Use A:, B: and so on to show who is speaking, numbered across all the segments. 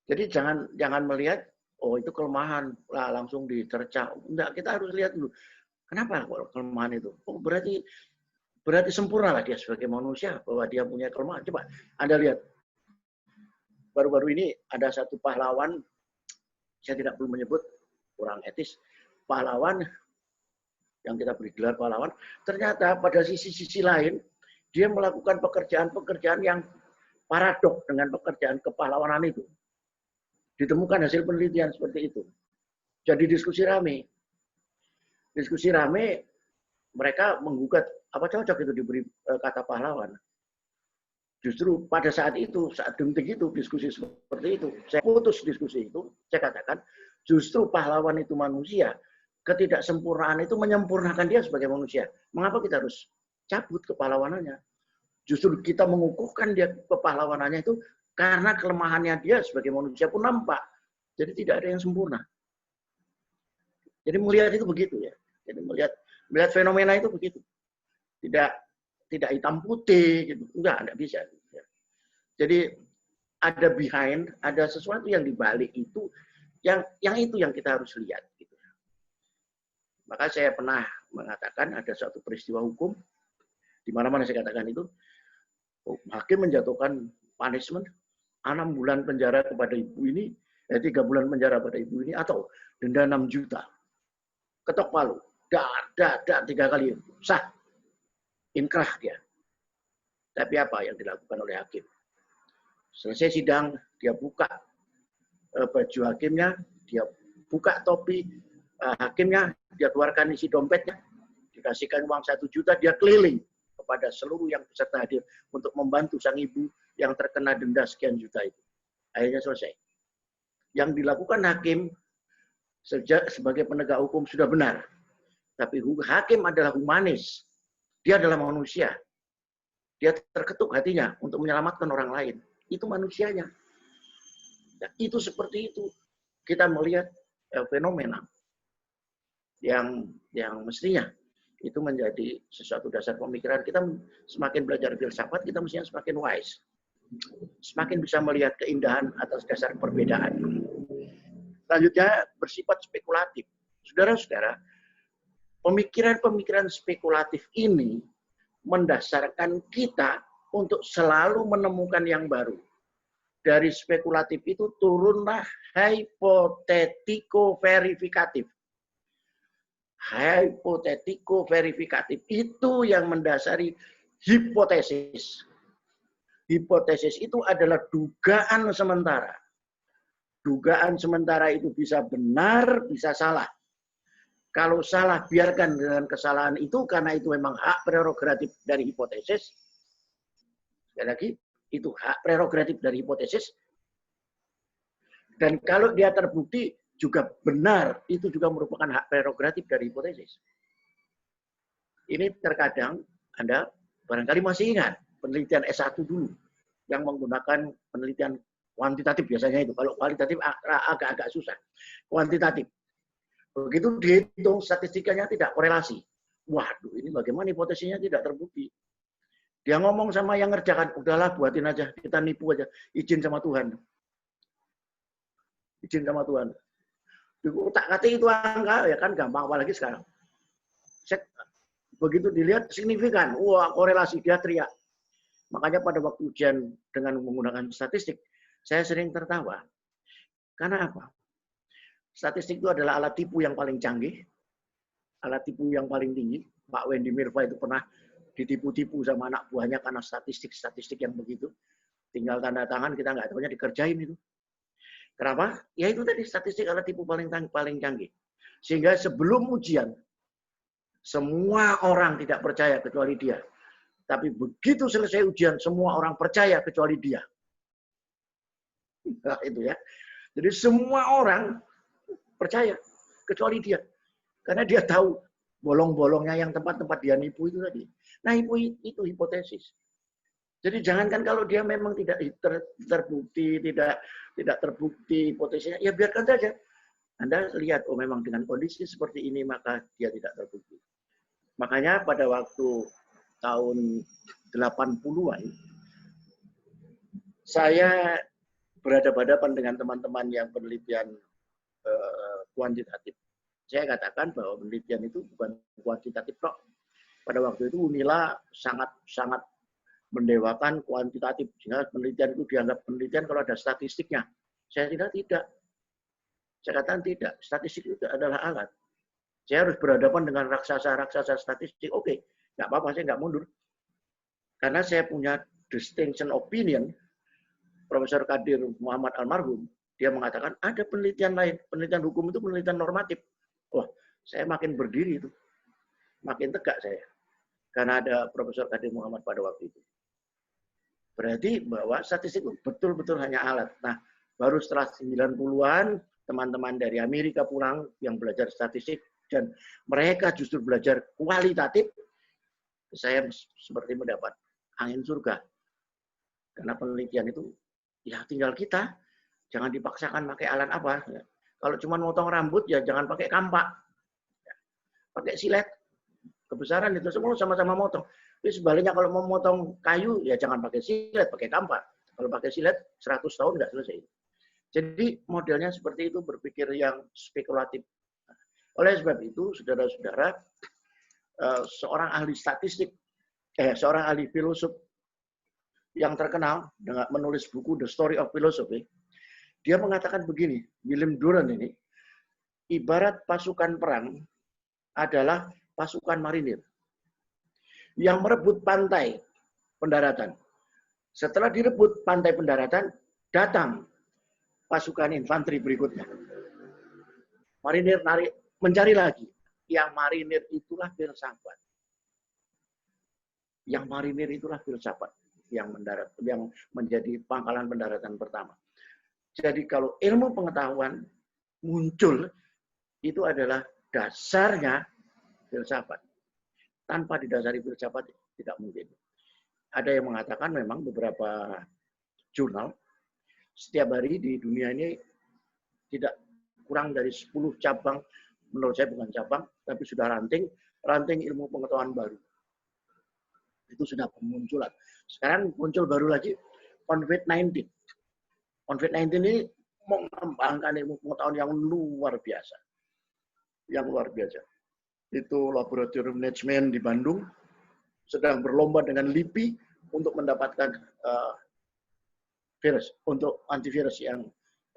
A: Jadi jangan melihat, oh itu kelemahan, lah langsung dicerca. Enggak, kita harus lihat dulu. Kenapa kelemahan itu? Oh berarti sempurna lah dia sebagai manusia, bahwa dia punya kelemahan. Coba Anda lihat, baru-baru ini ada satu pahlawan, saya tidak perlu menyebut, kurang etis, pahlawan yang kita beri gelar pahlawan, ternyata pada sisi-sisi lain, dia melakukan pekerjaan-pekerjaan yang paradok dengan pekerjaan kepahlawanan itu. Ditemukan hasil penelitian seperti itu. Jadi diskusi rame. Diskusi rame, mereka menggugat, apa cocok itu diberi kata pahlawan. Justru pada saat itu, saat detik itu, diskusi seperti itu, saya putus diskusi itu, saya katakan, justru pahlawan itu manusia, ketidaksempurnaan itu menyempurnakan dia sebagai manusia. Mengapa kita harus cabut kepahlawanannya? Justru kita mengukuhkan dia kepahlawanannya itu karena kelemahannya dia sebagai manusia pun nampak. Jadi tidak ada yang sempurna. Jadi melihat itu begitu ya. Jadi melihat fenomena itu begitu. Tidak hitam putih gitu. Enggak bisa. Jadi ada behind, ada sesuatu yang dibalik itu yang itu yang kita harus lihat gitu. Maka saya pernah mengatakan ada suatu peristiwa hukum di mana-mana saya katakan itu hakim menjatuhkan punishment 6 bulan penjara kepada ibu ini, 3 bulan penjara pada ibu ini, atau denda 6 juta. Ketok palu, dar 3 kali, sah, inkrah dia. Tapi apa yang dilakukan oleh hakim? Selesai sidang, dia buka baju hakimnya, dia buka topi hakimnya, dia keluarkan isi dompetnya, dikasihkan uang 1 juta, dia keliling kepada seluruh yang peserta hadir untuk membantu sang ibu yang terkena denda sekian juta itu. Akhirnya selesai. Yang dilakukan hakim sebagai penegak hukum sudah benar. Tapi hakim adalah humanis. Dia adalah manusia. Dia terketuk hatinya untuk menyelamatkan orang lain. Itu manusianya. Dan itu seperti itu. Kita melihat fenomena yang mestinya itu menjadi sesuatu dasar pemikiran. Kita semakin belajar filsafat, kita mestinya semakin wise. Semakin bisa melihat keindahan atas dasar perbedaan. Selanjutnya bersifat spekulatif. Saudara-saudara, pemikiran-pemikiran spekulatif ini mendasarkan kita untuk selalu menemukan yang baru. Dari spekulatif itu turunlah hipotetiko verifikatif. Hipotetiko verifikatif itu yang mendasari hipotesis. Hipotesis itu adalah dugaan sementara. Dugaan sementara itu bisa benar, bisa salah. Kalau salah, biarkan dengan kesalahan itu, karena itu memang hak prerogatif dari hipotesis. Sekali lagi, itu hak prerogatif dari hipotesis. Dan kalau dia terbukti juga benar, itu juga merupakan hak prerogatif dari hipotesis. Ini terkadang Anda barangkali masih ingat penelitian S1 dulu yang menggunakan penelitian kuantitatif biasanya itu. Kalau kualitatif agak-agak susah. Kuantitatif. Begitu dihitung statistikanya tidak korelasi. Waduh, ini bagaimana hipotesisnya tidak terbukti. Dia ngomong sama yang ngerjakan, udahlah buatin aja, kita nipu aja, izin sama Tuhan. Izin sama Tuhan. Tak-atik itu angka, ya kan gampang, apalagi sekarang. Begitu dilihat signifikan, wah korelasi, dia teriak. Makanya pada waktu ujian dengan menggunakan statistik, saya sering tertawa. Karena apa? Statistik itu adalah alat tipu yang paling canggih, alat tipu yang paling tinggi. Pak Wendy Mirva itu pernah ditipu-tipu sama anak buahnya karena statistik yang begitu. Tinggal tanda tangan, kita nggak tahunya dikerjain itu. Kenapa? Ya itu tadi statistik alat tipu paling canggih. Sehingga sebelum ujian, semua orang tidak percaya kecuali dia. Tapi begitu selesai ujian, semua orang percaya kecuali dia. Nah, itu ya. Jadi semua orang percaya kecuali dia. Karena dia tahu bolong-bolongnya yang tempat-tempat dia nipu itu tadi. Nah, itu hipotesis. Jadi jangankan kalau dia memang tidak terbukti, tidak terbukti hipotesisnya, ya biarkan saja. Anda lihat, oh memang dengan kondisi seperti ini maka dia tidak terbukti. Makanya pada waktu tahun 80-an, saya berhadapan-hadapan dengan teman-teman yang penelitian kuantitatif. Saya katakan bahwa penelitian itu bukan kuantitatif kok. Pada waktu itu Unila sangat mendewakan kuantitatif, sehingga penelitian itu dianggap penelitian kalau ada statistiknya. Saya tidak. Saya katakan tidak. Statistik itu adalah alat. Saya harus berhadapan dengan raksasa-raksasa statistik. Oke, nggak apa-apa, saya nggak mundur. Karena saya punya distinction opinion, Profesor Kadir Muhammad almarhum, dia mengatakan ada penelitian lain. Penelitian hukum itu penelitian normatif. Wah, saya makin berdiri itu. Makin tegak saya. Karena ada Profesor Kadir Muhammad pada waktu itu. Berarti bahwa statistik itu betul-betul hanya alat. Nah, baru setelah 90-an, teman-teman dari Amerika pulang yang belajar statistik, dan mereka justru belajar kualitatif, saya seperti mendapat angin surga. Karena penelitian itu, ya tinggal kita, jangan dipaksakan pakai alat apa. Kalau cuma motong rambut, ya jangan pakai kampak. Pakai silet, kebesaran itu semua sama-sama motong. Tapi sebaliknya kalau mau motong kayu, ya jangan pakai silet, pakai kampak. Kalau pakai silet, 100 tahun nggak selesai. Jadi modelnya seperti itu, berpikir yang spekulatif. Oleh sebab itu, saudara-saudara, seorang ahli statistik, seorang ahli filosof yang terkenal dengan menulis buku The Story of Philosophy, dia mengatakan begini, William Durant ini, ibarat pasukan perang adalah pasukan marinir yang merebut pantai pendaratan. Setelah direbut pantai pendaratan, datang pasukan infanteri berikutnya. Marinir mencari lagi. Yang marinir itulah filsafat. Yang marinir itulah filsafat yang menjadi pangkalan pendaratan pertama. Jadi kalau ilmu pengetahuan muncul, itu adalah dasarnya filsafat. Tanpa didasari filsafat tidak mungkin. Ada yang mengatakan memang beberapa jurnal setiap hari di dunia ini tidak kurang dari 10 cabang, menurut saya bukan cabang, tapi sudah ranting ilmu pengetahuan baru. Itu sudah bermunculan. Sekarang muncul baru lagi COVID-19. COVID-19 ini mengembangkan ilmu pengetahuan yang luar biasa. Yang luar biasa. Itu laboratorium management di Bandung sedang berlomba dengan LIPI untuk mendapatkan virus, untuk antivirus yang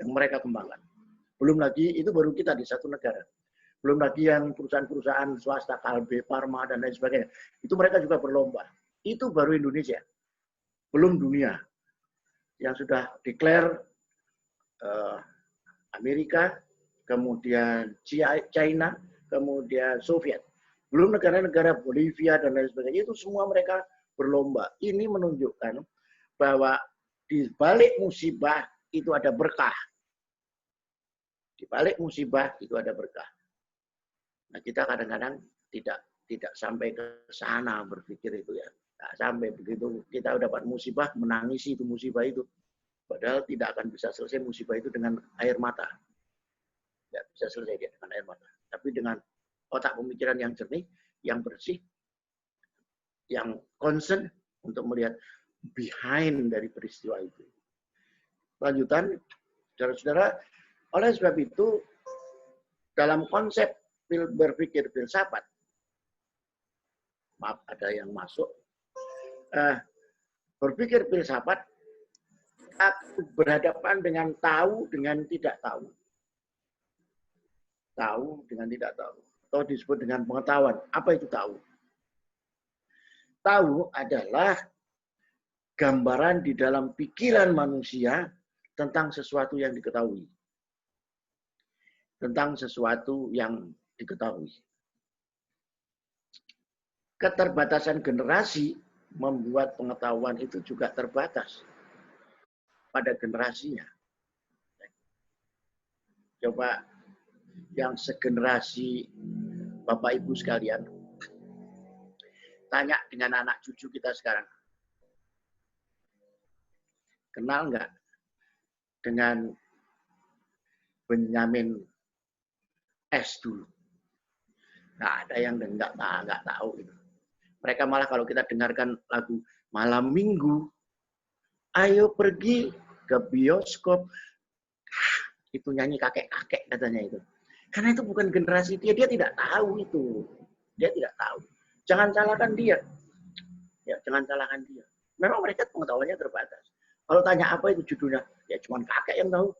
A: mereka kembangkan. Belum lagi, itu baru kita di satu negara. Belum lagi yang perusahaan-perusahaan swasta, Kalbe, Parma, dan lain sebagainya. Itu mereka juga berlomba. Itu baru Indonesia. Belum dunia. Yang sudah declare Amerika, kemudian China, kemudian Soviet. Belum negara-negara Bolivia dan lain sebagainya. Itu semua mereka berlomba. Ini menunjukkan bahwa di balik musibah itu ada berkah. Di balik musibah itu ada berkah. Nah, kita kadang-kadang tidak sampai ke sana berpikir itu ya. Nah, sampai begitu kita dapat musibah, menangisi itu musibah itu. Padahal tidak akan bisa selesai musibah itu dengan air mata. Tidak bisa selesai dia dengan air mata. Tapi dengan otak pemikiran yang jernih, yang bersih, yang concern untuk melihat behind dari peristiwa itu. Lanjutan, saudara-saudara, oleh sebab itu, dalam konsep berpikir filsafat, maaf ada yang masuk, berpikir filsafat berhadapan dengan tahu dengan tidak tahu. Tahu dengan tidak tahu. Atau disebut dengan pengetahuan. Apa itu tahu? Tahu adalah gambaran di dalam pikiran manusia tentang sesuatu yang diketahui. Tentang sesuatu yang diketahui. Keterbatasan generasi membuat pengetahuan itu juga terbatas pada generasinya. Coba yang segenerasi Bapak Ibu sekalian, tanya dengan anak cucu kita sekarang. Kenal nggak dengan Benyamin S dulu? Nah, ada yang nggak tahu itu. Mereka malah kalau kita dengarkan lagu Malam Minggu, ayo pergi ke bioskop. Itu nyanyi kakek-kakek katanya itu. Karena itu bukan generasi dia tidak tahu itu. Dia tidak tahu. Jangan salahkan dia. Ya, jangan salahkan dia. Memang mereka pengetahuannya terbatas. Kalau tanya apa itu judulnya, ya cuma kakek yang tahu.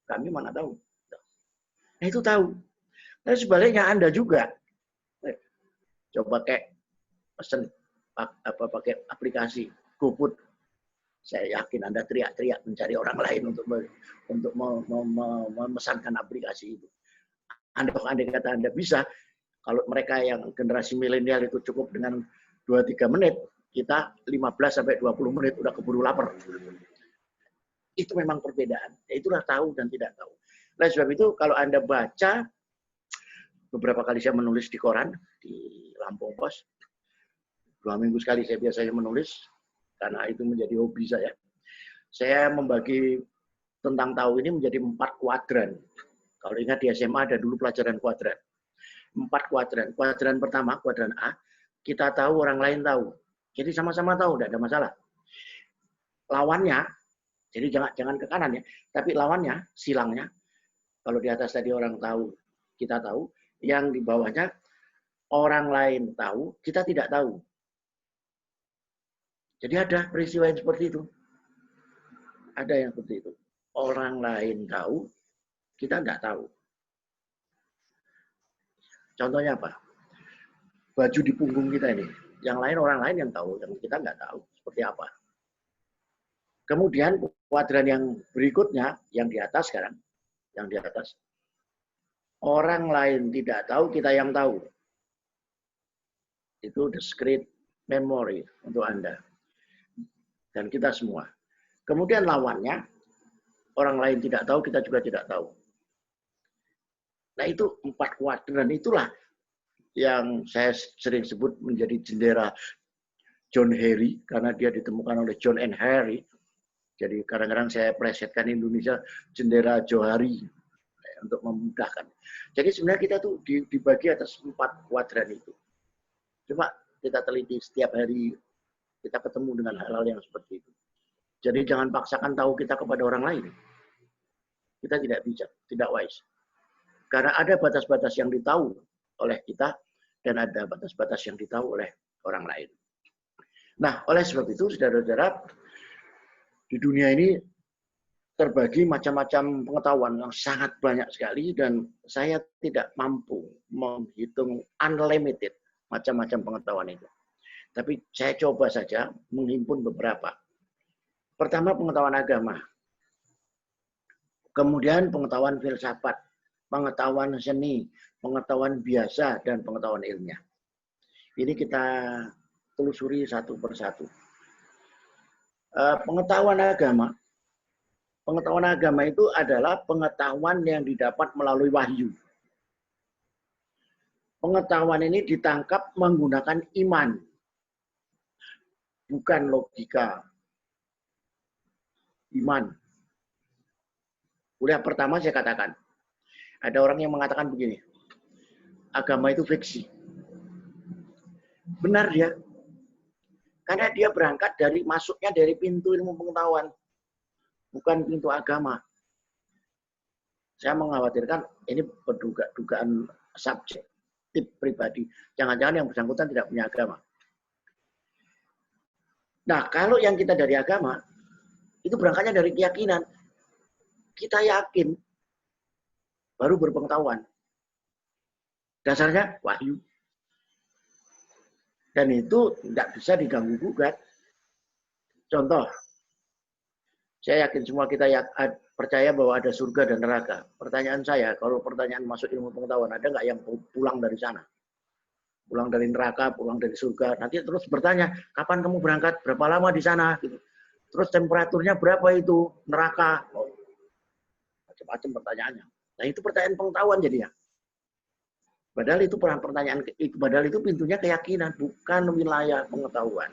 A: Kami mana tahu. Nah itu tahu. Tapi sebaliknya Anda juga. Coba kayak pesen pakai aplikasi GoFood. Saya yakin Anda teriak-teriak mencari orang lain untuk memesankan aplikasi itu. Andai kata Anda bisa, kalau mereka yang generasi milenial itu cukup dengan 2-3 menit, kita 15-20 menit udah keburu lapar. Itu memang perbedaan. Itulah tahu dan tidak tahu. Nah, sebab itu kalau Anda baca, beberapa kali saya menulis di koran, di Lampung Pos, 2 minggu sekali saya biasanya menulis, karena itu menjadi hobi saya. Saya membagi tentang tahu ini menjadi 4 kuadran. Kalau ingat di SMA ada dulu pelajaran kuadran. 4 kuadran. Kuadran pertama, kuadran A, kita tahu, orang lain tahu. Jadi sama-sama tahu, tidak ada masalah. Lawannya, jadi jangan ke kanan ya, tapi lawannya, silangnya, kalau di atas tadi orang tahu, kita tahu, yang di bawahnya orang lain tahu, kita tidak tahu. Jadi ada peristiwa yang seperti itu. Ada yang seperti itu. Orang lain tahu, kita tidak tahu. Contohnya apa? Baju di punggung kita ini. Yang lain orang lain yang tahu, yang kita nggak tahu. Seperti apa? Kemudian kuadran yang berikutnya, yang di atas sekarang, yang di atas. Orang lain tidak tahu, kita yang tahu. Itu discrete memory untuk Anda. Dan kita semua. Kemudian lawannya, orang lain tidak tahu, kita juga tidak tahu. Nah itu 4 kuadran itulah yang saya sering sebut menjadi jendela John Harry, karena dia ditemukan oleh John and Harry. Jadi kadang-kadang saya plesetkan Indonesia jendela Johari untuk memudahkan. Jadi sebenarnya kita tuh dibagi atas 4 kuadran itu. Coba kita teliti setiap hari, kita ketemu dengan hal-hal yang seperti itu. Jadi jangan paksakan tahu kita kepada orang lain. Kita tidak bijak, tidak wise. Karena ada batas-batas yang ditahu oleh kita dan ada batas-batas yang ditahu oleh orang lain. Nah, oleh sebab itu, saudara-saudara, di dunia ini terbagi macam-macam pengetahuan yang sangat banyak sekali dan saya tidak mampu menghitung unlimited macam-macam pengetahuan itu. Tapi saya coba saja menghimpun beberapa. Pertama, pengetahuan agama. Kemudian pengetahuan filsafat, pengetahuan seni, pengetahuan biasa, dan pengetahuan ilmiah. Ini kita telusuri satu persatu. Pengetahuan agama. Pengetahuan agama itu adalah pengetahuan yang didapat melalui wahyu. Pengetahuan ini ditangkap menggunakan iman, bukan logika. Iman. Kuliah pertama saya katakan, ada orang yang mengatakan begini, agama itu fiksi. Benar dia. Karena dia berangkat masuknya dari pintu ilmu pengetahuan. Bukan pintu agama. Saya mengkhawatirkan ini dugaan subjektif pribadi. Jangan-jangan yang bersangkutan tidak punya agama. Nah, kalau yang kita dari agama, itu berangkatnya dari keyakinan. Kita yakin, baru berpengetahuan. Dasarnya wahyu. Dan itu tidak bisa diganggu-gugat. Contoh, saya yakin semua kita percaya bahwa ada surga dan neraka. Pertanyaan saya, kalau pertanyaan masuk ilmu pengetahuan, ada nggak yang pulang dari sana? Pulang dari neraka, pulang dari surga. Nanti terus bertanya, kapan kamu berangkat? Berapa lama di sana? Gitu. Terus temperaturnya berapa itu? Neraka. Oh, macam-macam pertanyaannya. Nah itu pertanyaan pengetahuan jadinya. Padahal itu pintunya keyakinan, bukan wilayah pengetahuan.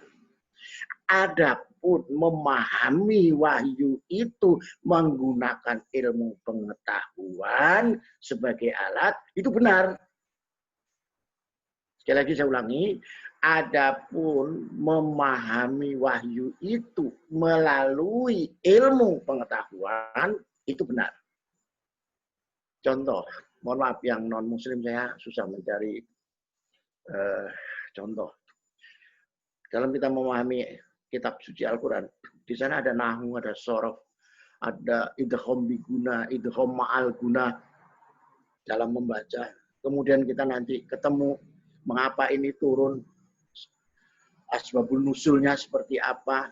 A: Adapun memahami wahyu itu menggunakan ilmu pengetahuan sebagai alat, itu benar. Sekali lagi saya ulangi, Adapun memahami wahyu itu melalui ilmu pengetahuan itu benar. Contoh, mohon maaf yang non muslim saya susah mencari contoh. Dalam kita memahami kitab suci Al-Quran, di sana ada nahu, ada sorof, ada idgham biguna, idgham ma'al guna dalam membaca. Kemudian kita nanti ketemu mengapa ini turun, asbabul nusulnya seperti apa.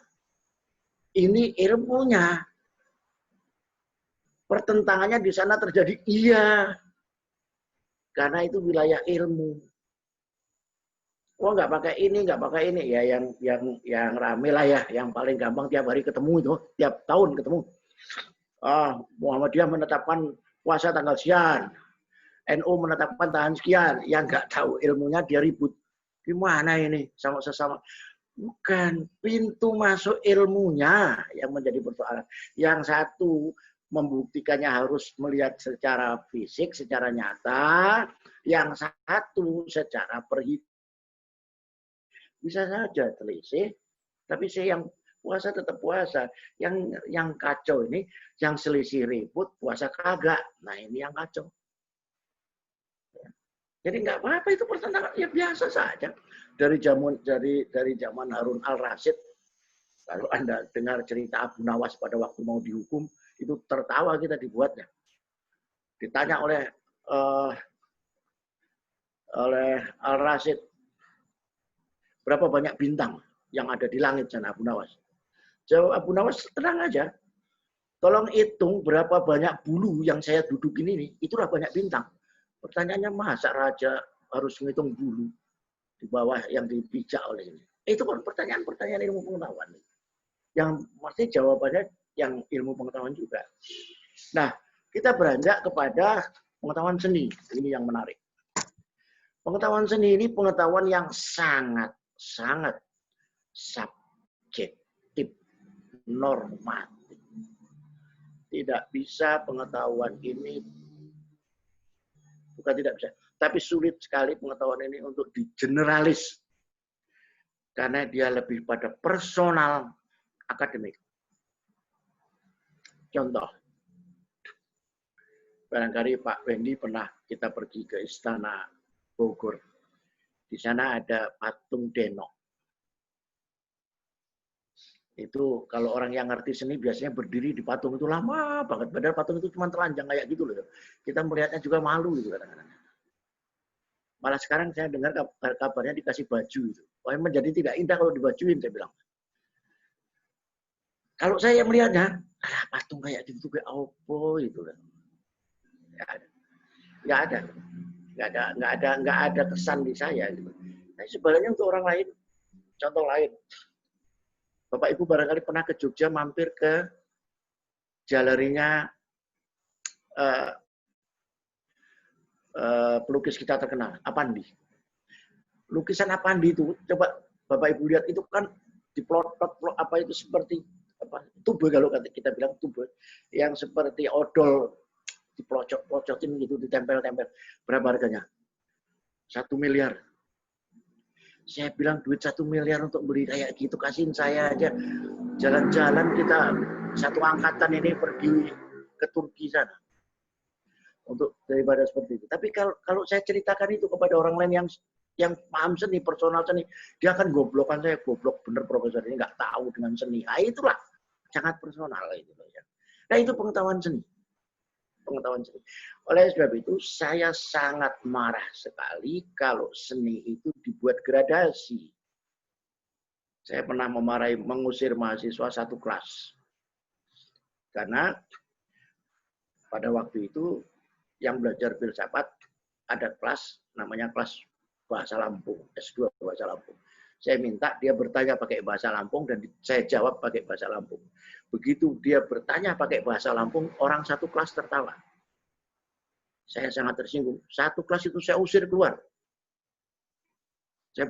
A: Ini ilmunya. Pertentangannya di sana terjadi, iya. Karena itu wilayah ilmu. Oh nggak pakai ini, nggak pakai ini. Ya yang rame lah ya, yang paling gampang tiap hari ketemu itu, tiap tahun ketemu. Muhammadiyah menetapkan puasa tanggal sekian. NU menetapkan tahan sekian. Yang nggak tahu ilmunya dia ribut. Gimana ini sama sesama? Bukan, pintu masuk ilmunya yang menjadi persoalan. Yang satu membuktikannya harus melihat secara fisik, secara nyata. Yang satu secara perhitungan. Bisa saja telisih, tapi yang puasa tetap puasa. Yang kacau ini, yang selisih ribut, puasa kagak. Nah ini yang kacau. Jadi nggak apa-apa itu pertentangan, ya biasa saja. Dari zaman Harun al-Rasyid, kalau Anda dengar cerita Abu Nawas pada waktu mau dihukum, itu tertawa kita dibuatnya. Ditanya oleh al-Rasyid, berapa banyak bintang yang ada di langit sana Abu Nawas? Jawab Abu Nawas, tenang aja. Tolong hitung berapa banyak bulu yang saya dudukin ini, itulah banyak bintang. Pertanyaannya, masa raja harus menghitung bulu di bawah yang dipijak oleh ini? Itu kan pertanyaan-pertanyaan ilmu pengetahuan. Yang pasti jawabannya yang ilmu pengetahuan juga. Nah, kita beranjak kepada pengetahuan seni. Ini yang menarik. Pengetahuan seni ini pengetahuan yang sangat subjektif, normatif. Tidak bisa pengetahuan ini, bukan tidak bisa, tapi sulit sekali pengetahuan ini untuk digeneralis. Karena dia lebih pada personal akademik. Contoh, barangkali Pak Wendy pernah kita pergi ke Istana Bogor. Di sana ada patung Denok. Itu kalau orang yang ngerti seni biasanya berdiri di patung itu lama banget. Padahal patung itu cuma telanjang kayak gitu loh. Kita melihatnya juga malu gitu kadang-kadang. Malah sekarang saya dengar kabarnya dikasih baju itu. Wah, menjadi tidak indah kalau dibajuin, saya bilang. Kalau saya melihatnya, patung kayak gitu kayak apa itu kan. Nggak ada kesan di saya gitu. Nah, sebenarnya untuk orang lain, contoh lain. Bapak Ibu barangkali pernah ke Jogja mampir ke galerinya pelukis kita terkenal, Apandi. Lukisan Apandi itu, coba Bapak Ibu lihat, itu kan diplot apa itu seperti apa, tube kalau kita bilang tube, yang seperti odol dipelocok-pelocokin gitu, ditempel-tempel. Berapa harganya? 1 miliar. Saya bilang duit 1 miliar untuk beli kayak gitu, kasihin saya aja. Jalan-jalan kita satu angkatan ini pergi ke Turki sana. Untuk daripada seperti itu. Tapi kalau saya ceritakan itu kepada orang lain yang paham seni, personal seni, dia akan goblokan saya, goblok bener profesor ini nggak tahu dengan seni. Nah, itulah sangat personal itu ya. Nah, itu pengetahuan seni. Pengetahuan seni. Oleh sebab itu saya sangat marah sekali kalau seni itu dibuat gradasi. Saya pernah mengusir mahasiswa satu kelas. Karena pada waktu itu yang belajar filsafat ada kelas namanya kelas bahasa Lampung, S2 bahasa Lampung. Saya minta dia bertanya pakai bahasa Lampung dan saya jawab pakai bahasa Lampung. Begitu dia bertanya pakai bahasa Lampung, orang satu kelas tertawa. Saya sangat tersinggung. Satu kelas itu saya usir keluar. Saya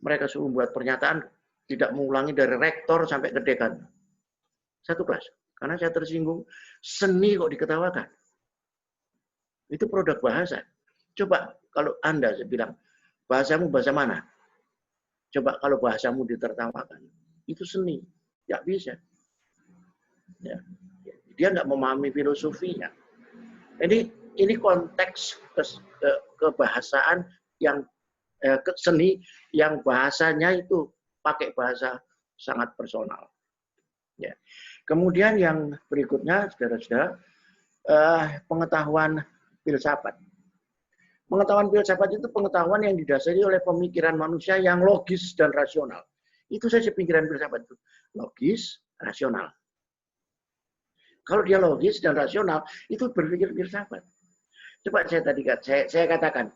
A: mereka suruh buat pernyataan tidak mengulangi dari rektor sampai ke dekan. Satu kelas. Karena saya tersinggung, seni kok diketawakan. Itu produk bahasa. Coba kalau Anda, saya bilang, bahasamu bahasa mana? Coba kalau bahasamu ditertawakan, itu seni, nggak bisa. Ya. Dia nggak memahami filosofinya. Ini konteks kebahasaan yang seni yang bahasanya itu pakai bahasa sangat personal. Ya. Kemudian yang berikutnya, saudara-saudara, pengetahuan filsafat. Pengetahuan filsafat itu pengetahuan yang didasari oleh pemikiran manusia yang logis dan rasional. Itu saja pemikiran filsafat itu. Logis, rasional. Kalau dia logis dan rasional, itu berpikir filsafat. Coba saya katakan,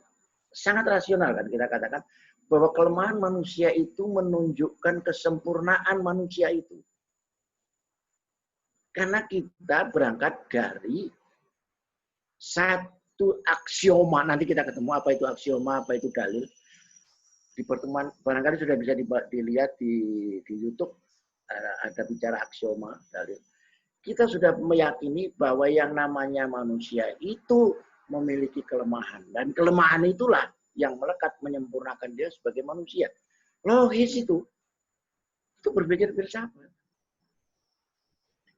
A: sangat rasional kan kita katakan, bahwa kelemahan manusia itu menunjukkan kesempurnaan manusia itu. Karena kita berangkat dari satu aksioma, nanti kita ketemu apa itu aksioma, apa itu dalil. Di pertemuan barangkali sudah bisa dilihat di YouTube, ada bicara aksioma, dalil. Kita sudah meyakini bahwa yang namanya manusia itu memiliki kelemahan. Dan kelemahan itulah yang melekat menyempurnakan dia sebagai manusia. Logis itu berpikir filsafat.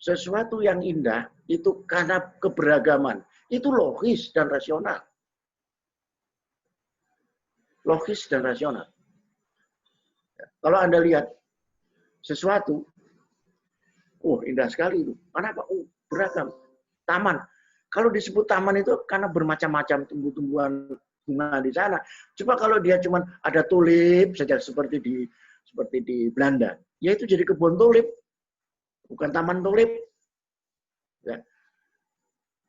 A: Sesuatu yang indah itu karena keberagaman. Itu logis dan rasional. Logis dan rasional. Kalau Anda lihat sesuatu, indah sekali itu. Kenapa? Beragam. Taman. Kalau disebut taman itu karena bermacam-macam tumbuh-tumbuhan bunga di sana. Coba kalau dia cuma ada tulip saja seperti di Belanda, ya itu jadi kebun tulip, bukan taman tulip. Ya.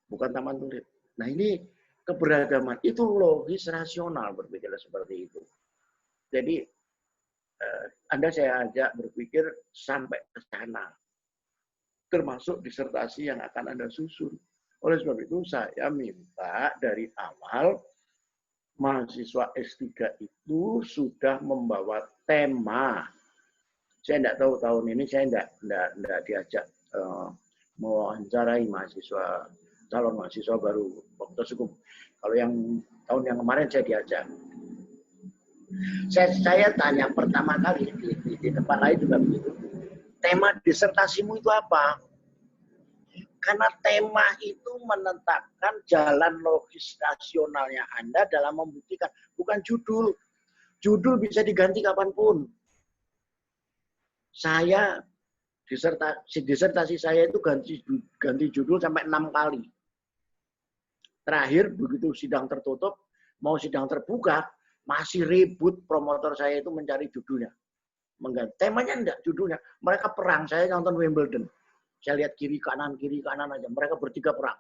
A: Bukan taman tulip. Nah, ini keberagaman itu logis rasional berpikir seperti itu. Jadi Anda saya ajak berpikir sampai ke sana. Termasuk disertasi yang akan Anda susun. Oleh sebab itu saya minta dari awal mahasiswa S3 itu sudah membawa tema. Saya tidak tahu tahun ini saya tidak diajak mewawancarai mahasiswa, calon mahasiswa baru Fakultas Hukum. Kalau yang tahun yang kemarin saya diajak. Saya tanya pertama kali di tempat lain juga begitu. Tema disertasimu itu apa? Karena tema itu menetapkan jalan logis rasionalnya Anda dalam membuktikan. Bukan judul. Judul bisa diganti kapanpun. Saya, disertasi saya itu ganti judul sampai 6 kali. Terakhir, begitu sidang tertutup, mau sidang terbuka, masih ribut promotor saya itu mencari judulnya. Mengganti. Temanya enggak, judulnya. Mereka perang, saya nonton Wimbledon. Saya lihat kiri kanan aja. Mereka bertiga perang.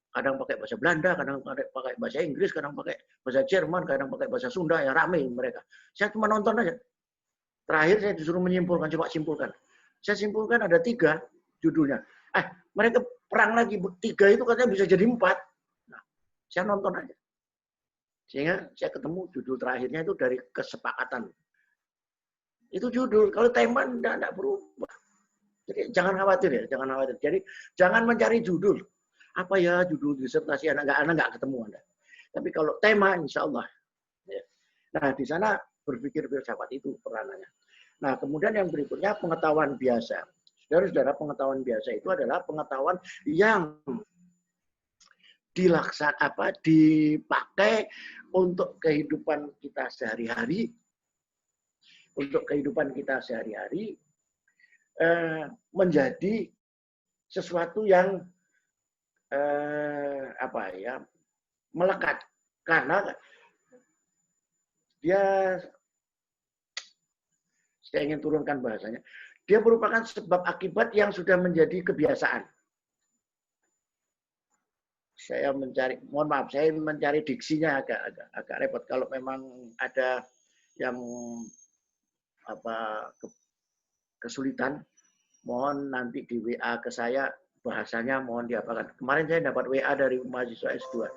A: Kadang pakai bahasa Belanda, kadang pakai bahasa Inggris, kadang pakai bahasa Jerman, kadang pakai bahasa Sunda. Ya rame mereka. Saya cuma nonton aja. Terakhir saya disuruh menyimpulkan, coba simpulkan. Saya simpulkan ada 3 judulnya. Mereka perang lagi. 3 itu katanya bisa jadi 4. Nah, saya nonton aja. Sehingga saya ketemu judul terakhirnya itu dari kesepakatan. Itu judul. Kalau tema tidak berubah. Jadi jangan khawatir ya, jangan khawatir. Jadi jangan mencari judul. Apa ya judul disertasi Anda nggak ketemu Anda. Tapi kalau tema insya Allah. Ya. Nah di sana berpikir filsafat itu peranannya. Nah kemudian yang berikutnya pengetahuan biasa. Saudara-saudara, pengetahuan biasa itu adalah pengetahuan yang dipakai untuk kehidupan kita sehari-hari, menjadi sesuatu yang melekat karena saya ingin turunkan bahasanya, dia merupakan sebab akibat yang sudah menjadi kebiasaan. Saya mencari diksinya agak repot. Kalau memang ada yang kesulitan, mohon nanti di WA ke saya, bahasanya mohon diapakan. Kemarin saya dapat WA dari mahasiswa S2.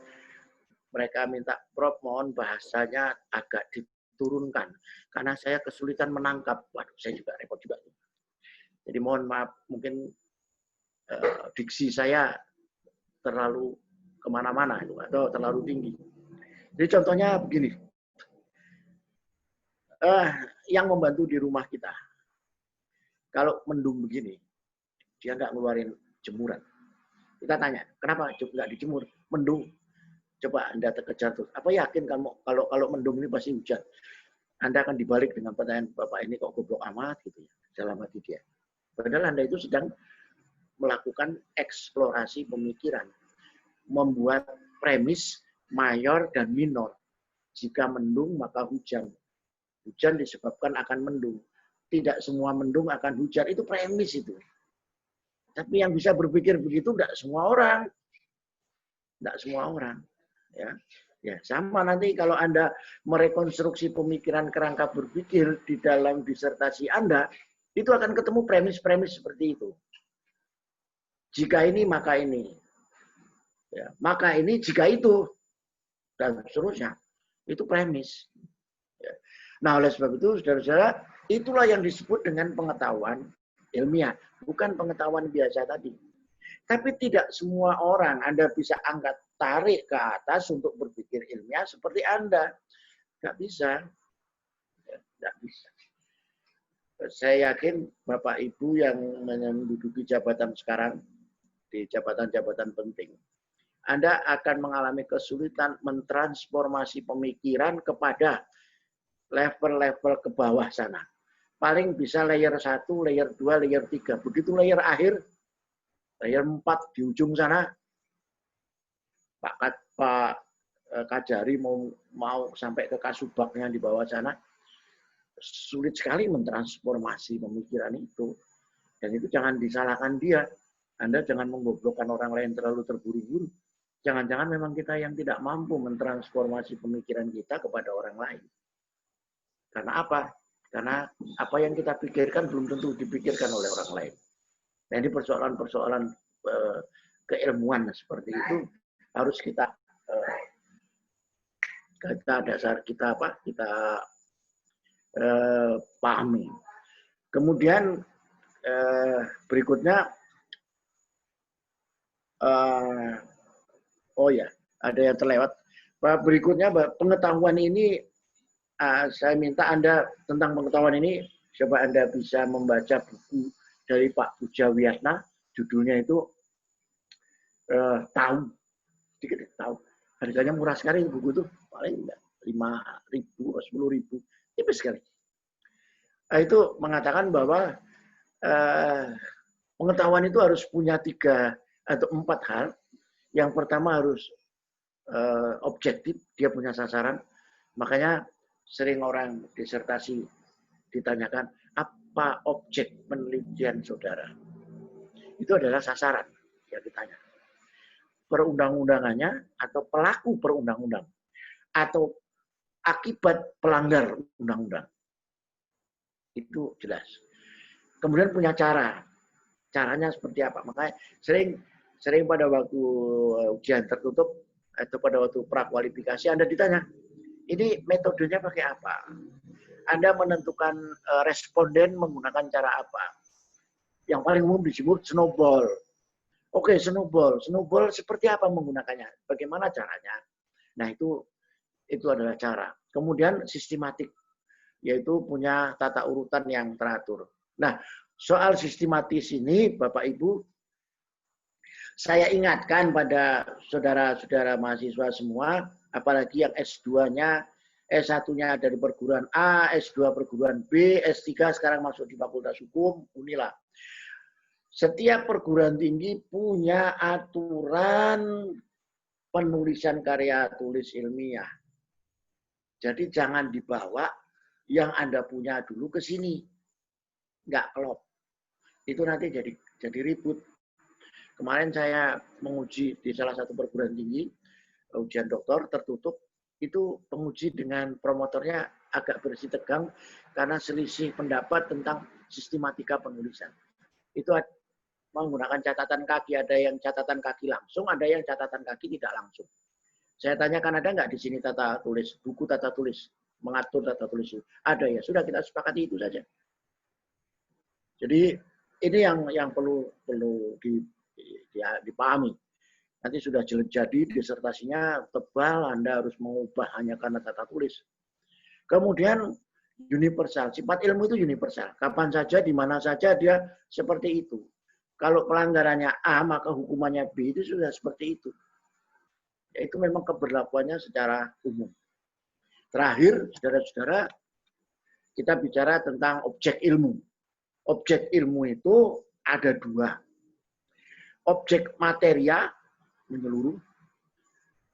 A: Mereka minta, Prof, mohon bahasanya agak diturunkan. Karena saya kesulitan menangkap. Waduh, saya juga repot juga. Jadi mohon maaf, mungkin diksi saya terlalu kemana-mana atau terlalu tinggi. Jadi contohnya begini. yang membantu di rumah kita. Kalau mendung begini, dia nggak ngeluarin jemuran. Kita tanya, kenapa nggak dijemur? Mendung. Coba Anda terkejar tuh. Apa yakin kamu kalau mendung ini pasti hujan? Anda akan dibalik dengan pertanyaan, Bapak ini kok goblok amat gitu ya, dalam hati dia. Padahal Anda itu sedang melakukan eksplorasi pemikiran, membuat premis mayor dan minor. Jika mendung maka hujan. Hujan disebabkan akan mendung. Tidak semua mendung akan hujan. Itu premis itu. Tapi yang bisa berpikir begitu tidak semua orang. Tidak semua orang. Ya, sama nanti kalau Anda merekonstruksi pemikiran kerangka berpikir di dalam disertasi Anda, itu akan ketemu premis-premis seperti itu. Jika ini maka ini. Ya, maka ini jika itu. Dan seterusnya. Itu premis. Ya. Nah, oleh sebab itu, saudara-saudara, itulah yang disebut dengan pengetahuan ilmiah. Bukan pengetahuan biasa tadi. Tapi tidak semua orang Anda bisa angkat tarik ke atas untuk berpikir ilmiah seperti Anda. Nggak bisa. Nggak bisa. Saya yakin Bapak Ibu yang menduduki jabatan sekarang, di jabatan-jabatan penting, Anda akan mengalami kesulitan mentransformasi pemikiran kepada level-level ke bawah sana. Paling bisa layer 1, layer 2, layer 3. Begitu layer akhir, layer 4 di ujung sana, Pak Kajari mau sampai ke Kasubagnya di bawah sana, sulit sekali mentransformasi pemikiran itu. Dan itu jangan disalahkan dia. Anda jangan menggoblokkan orang lain terlalu terburu-buru. Jangan-jangan memang kita yang tidak mampu mentransformasi pemikiran kita kepada orang lain. Karena apa? Karena apa yang kita pikirkan belum tentu dipikirkan oleh orang lain. Nah, ini persoalan-persoalan keilmuan seperti itu harus kita pahami. Kemudian berikutnya, ada yang terlewat. Berikutnya pengetahuan ini, saya minta Anda tentang pengetahuan ini, coba Anda bisa membaca buku dari Pak Pujawiatna, judulnya itu Tahu. Sedikit tahu. Harganya murah sekali buku itu, paling 5.000 atau 10.000, tipis sekali. Nah, itu mengatakan bahwa pengetahuan itu harus punya 3 atau 4 hal. Yang pertama harus objektif, dia punya sasaran. Makanya sering orang disertasi ditanyakan, apa objek penelitian saudara? Itu adalah sasaran yang ditanya. Perundang-undangannya atau pelaku perundang-undang atau akibat pelanggar undang-undang. Itu jelas. Kemudian punya cara. Caranya seperti apa? Makanya sering pada waktu ujian tertutup atau pada waktu prakualifikasi Anda ditanya, ini metodenya pakai apa? Anda menentukan responden menggunakan cara apa? Yang paling umum disebut snowball. Oke, snowball. Snowball seperti apa menggunakannya? Bagaimana caranya? Nah, itu adalah cara. Kemudian sistematik, yaitu punya tata urutan yang teratur. Nah, soal sistematis ini, Bapak Ibu, saya ingatkan pada saudara-saudara mahasiswa semua, apalagi yang S2-nya, S1-nya dari perguruan A, S2 perguruan B, S3 sekarang masuk di Fakultas Hukum, Unila. Setiap perguruan tinggi punya aturan penulisan karya tulis ilmiah. Jadi jangan dibawa yang Anda punya dulu ke sini. Nggak klop. Itu nanti jadi ribut. Kemarin saya menguji di salah satu perguruan tinggi, ujian doktor tertutup, itu penguji dengan promotornya agak bersih tegang karena selisih pendapat tentang sistematika penulisan. Itu menggunakan catatan kaki, ada yang catatan kaki langsung, ada yang catatan kaki tidak langsung. Saya tanyakan, ada nggak di sini tata tulis, buku tata tulis, mengatur tata tulis itu? Ada ya, sudah kita sepakati itu saja. Jadi ini yang perlu dipahami. Nanti sudah jadi disertasinya tebal, Anda harus mengubah hanya karena tata tulis. Kemudian Universal. Sifat ilmu itu universal. Kapan saja, di mana saja dia seperti itu. Kalau pelanggarannya A, maka hukumannya B, itu sudah seperti itu. Itu memang keberlakuannya secara umum. Terakhir, saudara-saudara, kita bicara tentang objek ilmu. Objek ilmu itu ada dua. Objek materia, menyeluruh.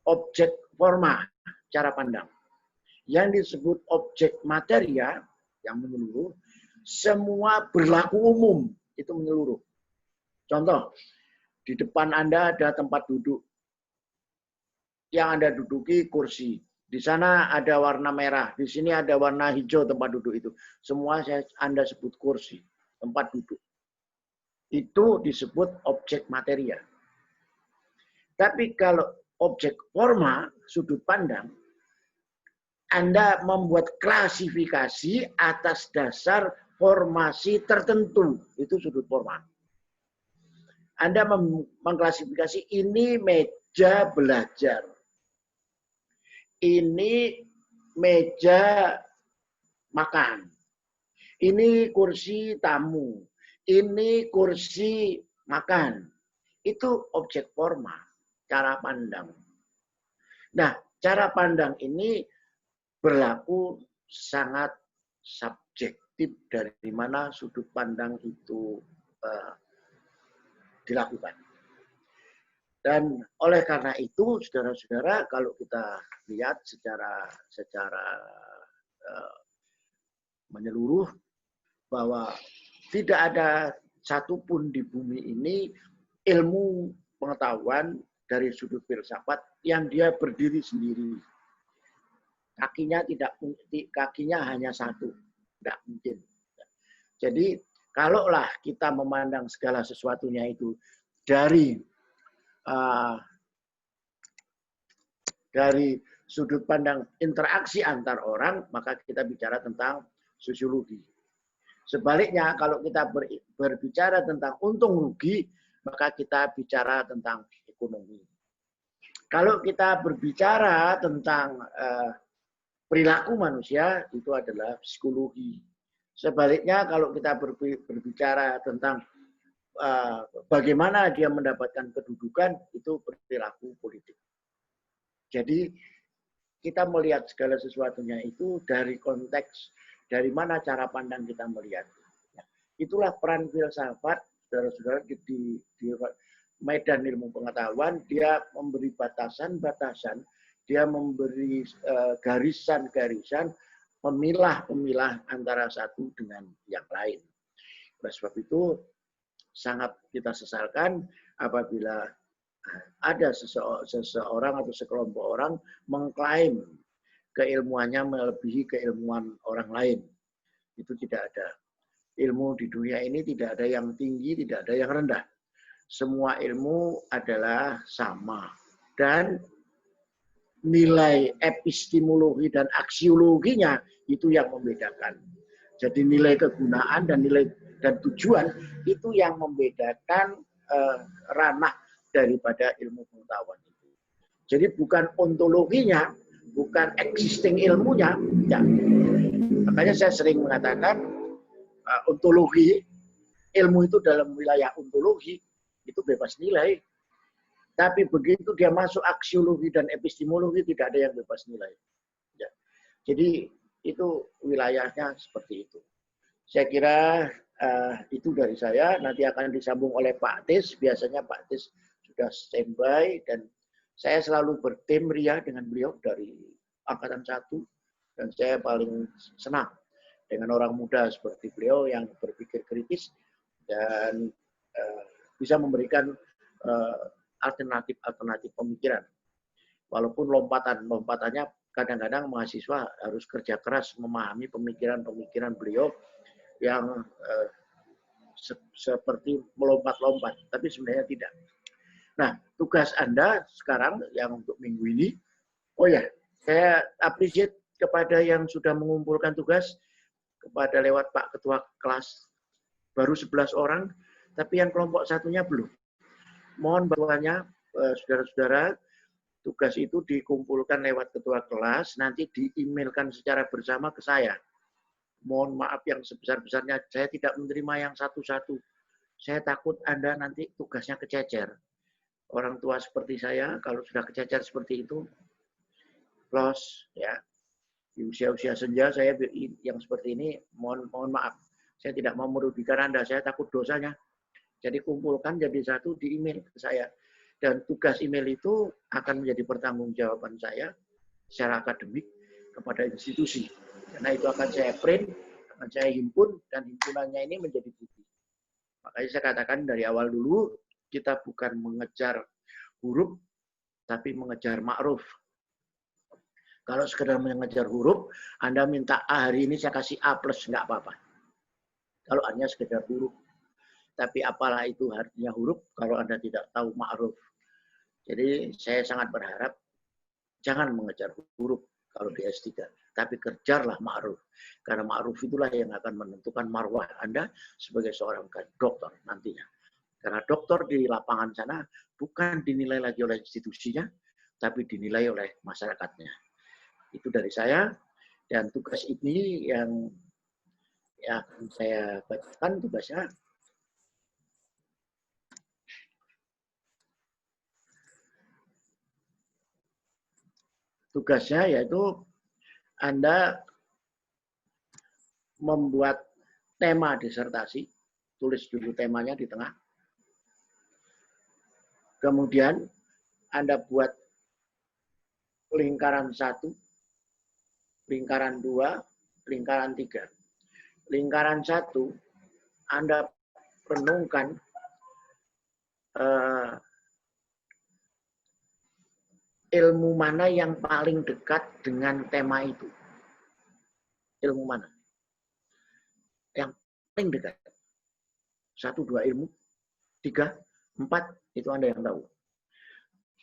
A: Objek forma, cara pandang. Yang disebut objek materia, yang menyeluruh, semua berlaku umum, itu menyeluruh. Contoh, di depan Anda ada tempat duduk. Yang Anda duduki kursi. Di sana ada warna merah, di sini ada warna hijau tempat duduk itu. Semua Anda sebut kursi, tempat duduk. Itu disebut objek materia. Tapi kalau objek forma, sudut pandang, Anda membuat klasifikasi atas dasar formasi tertentu. Itu sudut forma. Anda mengklasifikasi ini meja belajar. Ini meja makan. Ini kursi tamu. Ini kursi makan. Itu objek forma, cara pandang. Nah, cara pandang ini berlaku sangat subjektif dari mana sudut pandang itu dilakukan. Dan oleh karena itu, saudara-saudara, kalau kita lihat secara menyeluruh, bahwa tidak ada satupun di bumi ini ilmu pengetahuan dari sudut filsafat yang dia berdiri sendiri. Kakinya hanya satu, tidak mungkin. Jadi, kalaulah kita memandang segala sesuatunya itu dari sudut pandang interaksi antar orang, maka kita bicara tentang sosiologi. Sebaliknya, kalau kita berbicara tentang untung rugi, maka kita bicara tentang ekonomi. Kalau kita berbicara tentang perilaku manusia, itu adalah psikologi. Sebaliknya, kalau kita berbicara tentang bagaimana dia mendapatkan kedudukan, itu perilaku politik. Jadi kita melihat segala sesuatunya itu dari konteks, dari mana cara pandang kita melihat. Itulah peran filsafat, saudara-saudara, di medan ilmu pengetahuan. Dia memberi batasan-batasan, dia memberi garisan-garisan, memilah-memilah antara satu dengan yang lain. Oleh sebab itu, sangat kita sesalkan apabila ada seseorang atau sekelompok orang mengklaim keilmuannya melebihi keilmuan orang lain. Itu tidak ada. Ilmu di dunia ini tidak ada yang tinggi, tidak ada yang rendah. Semua ilmu adalah sama. Dan nilai epistemologi dan aksiologinya itu yang membedakan. Jadi nilai kegunaan dan nilai dan tujuan itu yang membedakan ranah daripada ilmu pengetahuan itu. Jadi bukan ontologinya, bukan existing ilmunya. Ya. Makanya saya sering mengatakan ontologi, ilmu itu dalam wilayah ontologi itu bebas nilai. Tapi begitu dia masuk aksiologi dan epistemologi, tidak ada yang bebas nilai. Ya. Jadi itu wilayahnya seperti itu. Saya kira itu dari saya. Nanti akan disambung oleh Pak Tis. Biasanya Pak Tis sudah standby dan saya selalu bertim ria dengan beliau dari angkatan 1 dan saya paling senang dengan orang muda seperti beliau yang berpikir kritis dan bisa memberikan alternatif pemikiran. Walaupun lompatannya kadang-kadang mahasiswa harus kerja keras memahami pemikiran-pemikiran beliau yang seperti melompat-lompat, tapi sebenarnya tidak. Nah, tugas Anda sekarang yang untuk minggu ini, oh ya, saya appreciate kepada yang sudah mengumpulkan tugas, kepada lewat Pak Ketua Kelas, baru 11 orang, tapi yang kelompok satunya belum. Mohon bantuannya, saudara-saudara, tugas itu dikumpulkan lewat Ketua Kelas, nanti di-emailkan secara bersama ke saya. mohon maaf yang sebesar-besarnya, saya tidak menerima yang satu-satu. Saya takut Anda nanti tugasnya kececer. Orang tua seperti saya, kalau sudah kececer seperti itu, loss ya. Di usia-usia senja saya yang seperti ini, mohon maaf. Saya tidak mau merugikan Anda, saya takut dosanya. Jadi kumpulkan jadi satu di email ke saya. Dan tugas email itu akan menjadi pertanggungjawaban saya secara akademik kepada institusi. Karena itu akan saya print, akan saya himpun, dan himpunannya ini menjadi bukti. Makanya saya katakan dari awal dulu, kita bukan mengejar huruf, tapi mengejar ma'ruf. Kalau sekedar mengejar huruf, Anda minta A hari ini saya kasih A+, nggak apa-apa. Kalau hanya sekedar huruf. Tapi apalah itu artinya huruf kalau Anda tidak tahu ma'ruf. Jadi saya sangat berharap jangan mengejar huruf kalau di S3. Tapi kejarlah ma'ruf. Karena ma'ruf itulah yang akan menentukan marwah Anda sebagai seorang dokter nantinya. Karena dokter di lapangan sana bukan dinilai lagi oleh institusinya, tapi dinilai oleh masyarakatnya. Itu dari saya. Dan tugas ini yang akan saya bacakan tugasnya. Tugasnya yaitu Anda membuat tema disertasi, tulis dulu temanya di tengah. Kemudian Anda buat lingkaran 1, lingkaran 2, lingkaran 3. Lingkaran 1, Anda renungkan ilmu mana yang paling dekat dengan tema itu. Ilmu mana? Yang paling dekat. 1, 2 ilmu. 3, 4, itu Anda yang tahu.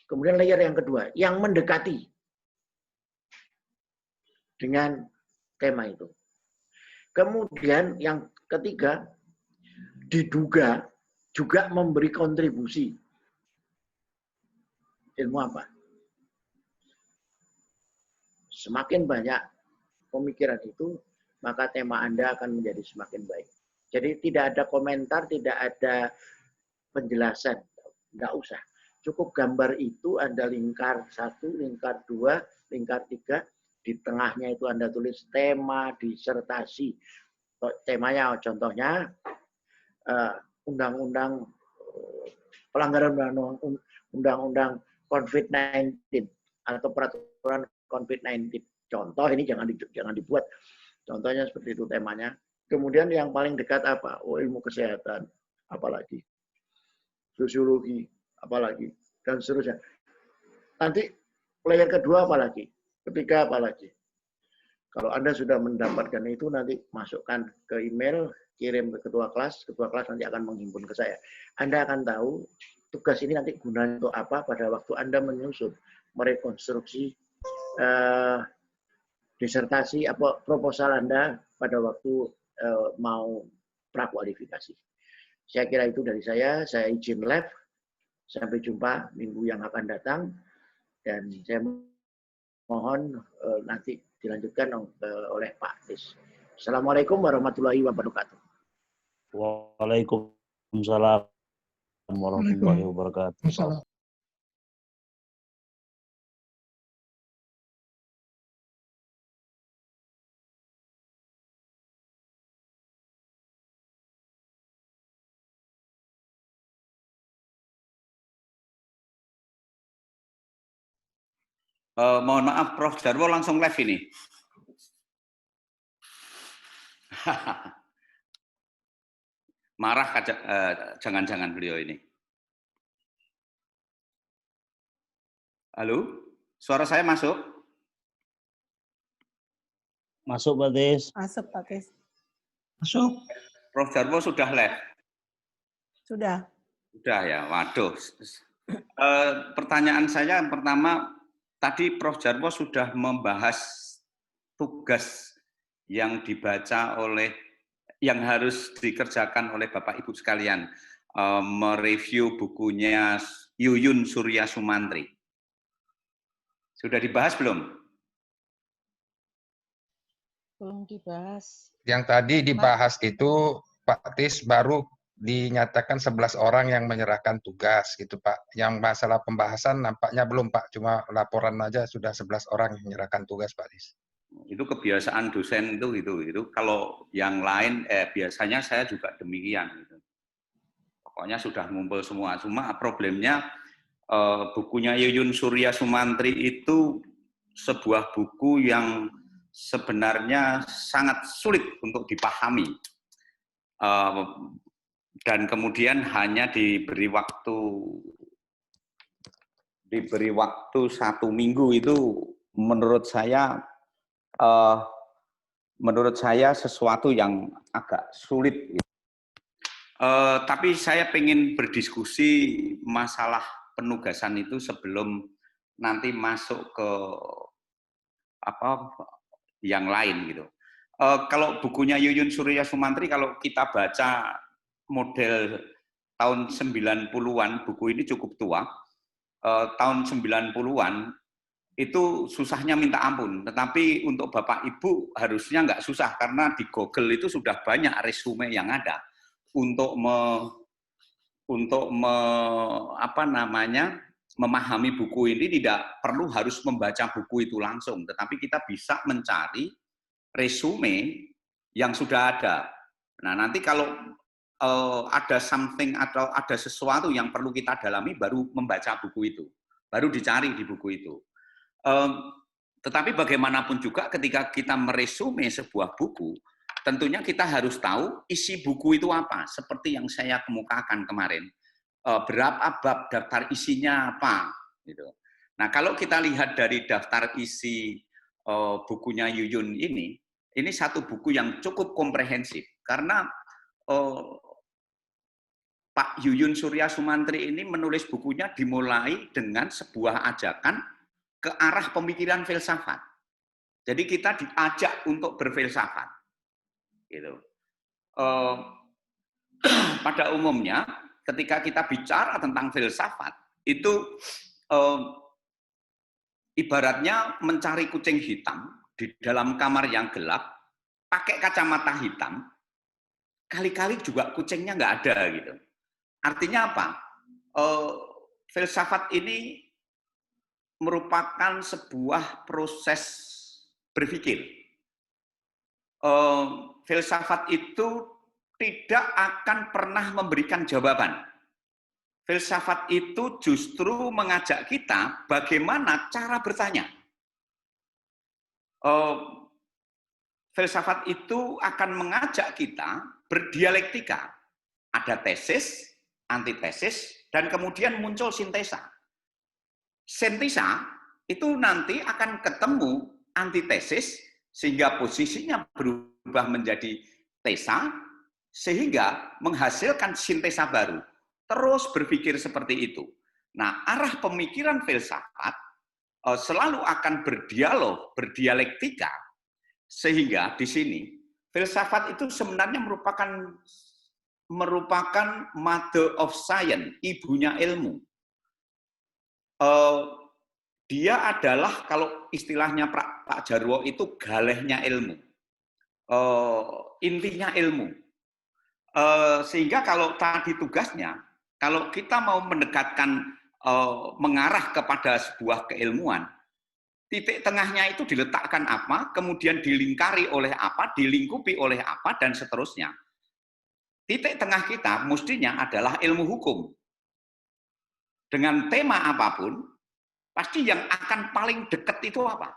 A: Kemudian layer yang kedua, yang mendekati dengan tema itu. Kemudian yang ketiga, diduga juga memberi kontribusi. Ilmu apa? Semakin banyak pemikiran itu, maka tema Anda akan menjadi semakin baik. Jadi tidak ada komentar, tidak ada penjelasan. Nggak usah. Cukup gambar itu Anda lingkar 1, lingkar 2, lingkar 3. Di tengahnya itu Anda tulis tema disertasi. Temanya contohnya undang-undang pelanggaran undang-undang COVID-19 atau peraturan COVID-19. Contoh ini jangan dibuat. Contohnya seperti itu temanya. Kemudian yang paling dekat apa? Oh, ilmu kesehatan, apalagi sosiologi, apalagi dan seterusnya. Nanti layer kedua apalagi, ketiga apalagi. Kalau Anda sudah mendapatkan itu nanti masukkan ke email, kirim ke ketua kelas nanti akan menghimpun ke saya. Anda akan tahu tugas ini nanti gunanya untuk apa pada waktu Anda menyusun, merekonstruksi disertasi apa proposal Anda pada waktu mau prakualifikasi. Saya kira itu dari saya izin live. Sampai jumpa minggu yang akan datang dan saya mohon nanti dilanjutkan oleh Pak Tis. Assalamualaikum warahmatullahi wabarakatuh.
B: Waalaikumsalam warahmatullahi wabarakatuh.
C: Mohon maaf, Prof. Jarwo langsung live ini. Marah jangan-jangan beliau ini. Halo, suara saya masuk?
B: Masuk, Pak Tis.
D: Masuk, Pak Tis.
B: Masuk.
C: Prof. Jarwo sudah live?
D: Sudah.
C: Sudah ya, waduh. Pertanyaan saya yang pertama, tadi Prof. Jarwo sudah membahas tugas yang dibaca oleh, yang harus dikerjakan oleh Bapak Ibu sekalian, mereview bukunya Yuyun Surya Sumantri. Sudah dibahas belum?
D: Belum dibahas.
E: yang tadi dibahas itu Pak Tis baru dinyatakan 11 orang yang menyerahkan tugas gitu Pak. Yang masalah pembahasan nampaknya belum Pak, cuma laporan aja sudah 11 orang yang menyerahkan tugas Pak Tis.
C: Itu kebiasaan dosen itu. Kalau yang lain biasanya saya juga demikian gitu. Pokoknya sudah ngumpul semua. Cuma problemnya bukunya Yuyun Surya Sumantri itu sebuah buku yang sebenarnya sangat sulit untuk dipahami. Dan kemudian hanya diberi waktu 1 minggu itu menurut saya sesuatu yang agak sulit. Tapi saya ingin berdiskusi masalah penugasan itu sebelum nanti masuk ke yang lain gitu. Kalau bukunya Yuyun Surya Sumantri, kalau kita baca model tahun 90-an, buku ini cukup tua, tahun 90-an, itu susahnya minta ampun. Tetapi untuk Bapak Ibu harusnya nggak susah, karena di Google itu sudah banyak resume yang ada untuk memahami buku ini. Tidak perlu harus membaca buku itu langsung, tetapi kita bisa mencari resume yang sudah ada. Nah, nanti kalau ada something atau ada sesuatu yang perlu kita dalami, baru membaca buku itu, baru dicari di buku itu. Tetapi bagaimanapun juga ketika kita meresume sebuah buku, tentunya kita harus tahu isi buku itu apa, seperti yang saya kemukakan kemarin. Berapa bab, daftar isinya apa, gitu. Nah, kalau kita lihat dari daftar isi bukunya Yuyun ini satu buku yang cukup komprehensif, karena Pak Yuyun Surya Sumantri ini menulis bukunya dimulai dengan sebuah ajakan ke arah pemikiran filsafat. Jadi kita diajak untuk berfilsafat, gitu. Pada umumnya, ketika kita bicara tentang filsafat, itu ibaratnya mencari kucing hitam di dalam kamar yang gelap, pakai kacamata hitam, kali-kali juga kucingnya nggak ada gitu. Artinya apa? Filsafat ini merupakan sebuah proses berpikir. Filsafat itu tidak akan pernah memberikan jawaban. Filsafat itu justru mengajak kita bagaimana cara bertanya. Filsafat itu akan mengajak kita berdialektika. Ada tesis, antitesis, dan kemudian muncul sintesa. Sintesa itu nanti akan ketemu antitesis, sehingga posisinya berubah menjadi tesa, sehingga menghasilkan sintesa baru. Terus berpikir seperti itu. Nah, arah pemikiran filsafat selalu akan berdialog, berdialektika, sehingga di sini filsafat itu sebenarnya merupakan mother of science, ibunya ilmu. Dia adalah, kalau istilahnya Pak Jarwo itu galehnya ilmu, intinya ilmu. Sehingga kalau tadi tugasnya, kalau kita mau mendekatkan, mengarah kepada sebuah keilmuan, titik tengahnya itu diletakkan apa, kemudian dilingkari oleh apa, dilingkupi oleh apa, dan seterusnya. Titik tengah kita mestinya adalah ilmu hukum. Dengan tema apapun, pasti yang akan paling dekat itu apa.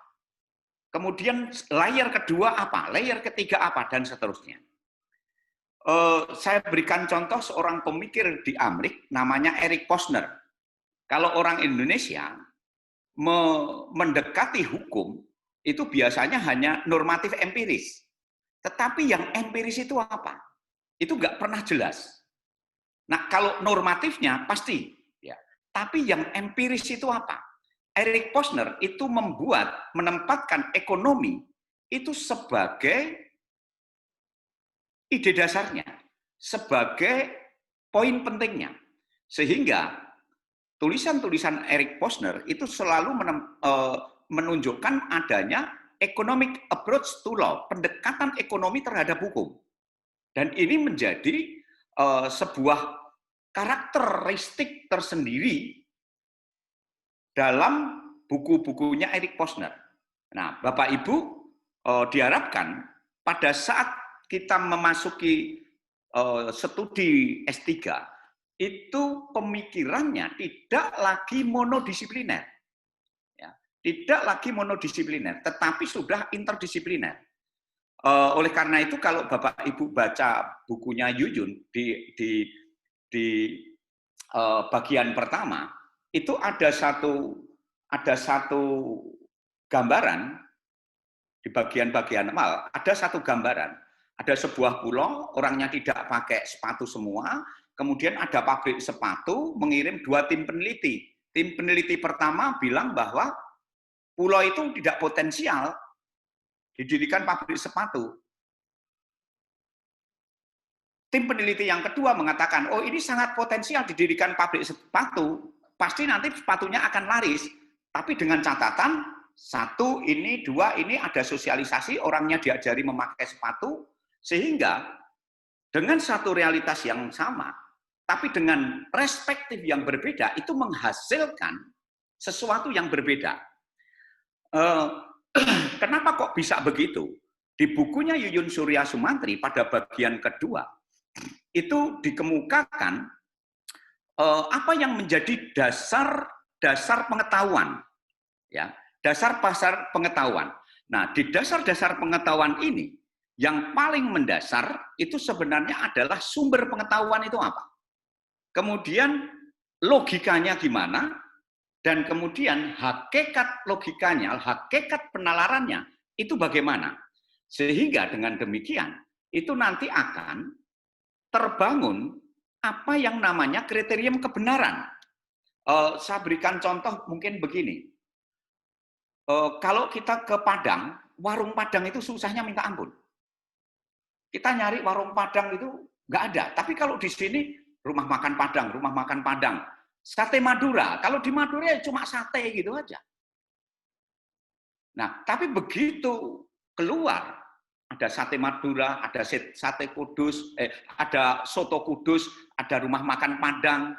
C: Kemudian layer kedua apa, layer ketiga apa, dan seterusnya. Saya berikan contoh seorang pemikir di Amerika, namanya Eric Posner. Kalau orang Indonesia mendekati hukum, itu biasanya hanya normatif empiris. Tetapi yang empiris itu apa? Itu nggak pernah jelas. Nah, kalau normatifnya pasti, ya. Tapi yang empiris itu apa? Eric Posner itu menempatkan ekonomi itu sebagai ide dasarnya, sebagai poin pentingnya. Sehingga tulisan-tulisan Eric Posner itu selalu menunjukkan adanya economic approach to law, pendekatan ekonomi terhadap hukum. Dan ini menjadi sebuah karakteristik tersendiri dalam buku-bukunya Eric Posner. Nah, Bapak Ibu, diharapkan pada saat kita memasuki studi S3, itu pemikirannya tidak lagi monodisipliner. Ya, tidak lagi monodisipliner, tetapi sudah interdisipliner. Oleh karena itu, kalau Bapak Ibu baca bukunya Yuyun di bagian pertama, itu ada satu gambaran di bagian-bagian awal, ada satu gambaran. Ada sebuah pulau, orangnya tidak pakai sepatu semua, kemudian ada pabrik sepatu mengirim 2 tim peneliti. Tim peneliti pertama bilang bahwa pulau itu tidak potensial didirikan pabrik sepatu. Tim peneliti yang kedua mengatakan, oh ini sangat potensial didirikan pabrik sepatu, pasti nanti sepatunya akan laris. Tapi dengan catatan, 1 ini, 2 ini ada sosialisasi, orangnya diajari memakai sepatu, sehingga dengan satu realitas yang sama, tapi dengan perspektif yang berbeda, itu menghasilkan sesuatu yang berbeda. Kenapa kok bisa begitu? Di bukunya Yuyun Surya Sumantri pada bagian kedua, itu dikemukakan apa yang menjadi dasar pengetahuan, ya, dasar pengetahuan. Nah, di dasar pengetahuan ini, yang paling mendasar itu sebenarnya adalah sumber pengetahuan itu apa. Kemudian logikanya gimana, dan kemudian hakikat logikanya, hakikat penalarannya itu bagaimana. Sehingga dengan demikian, itu nanti akan terbangun apa yang namanya kriterium kebenaran. Saya berikan contoh mungkin begini. Kalau kita ke Padang, warung Padang itu susahnya minta ampun. Kita nyari warung Padang itu nggak ada. Tapi kalau di sini rumah makan Padang, sate Madura. Kalau di Madura ya cuma sate gitu aja. Nah, tapi begitu keluar ada sate Madura, ada sate Kudus, ada soto Kudus, ada rumah makan Padang.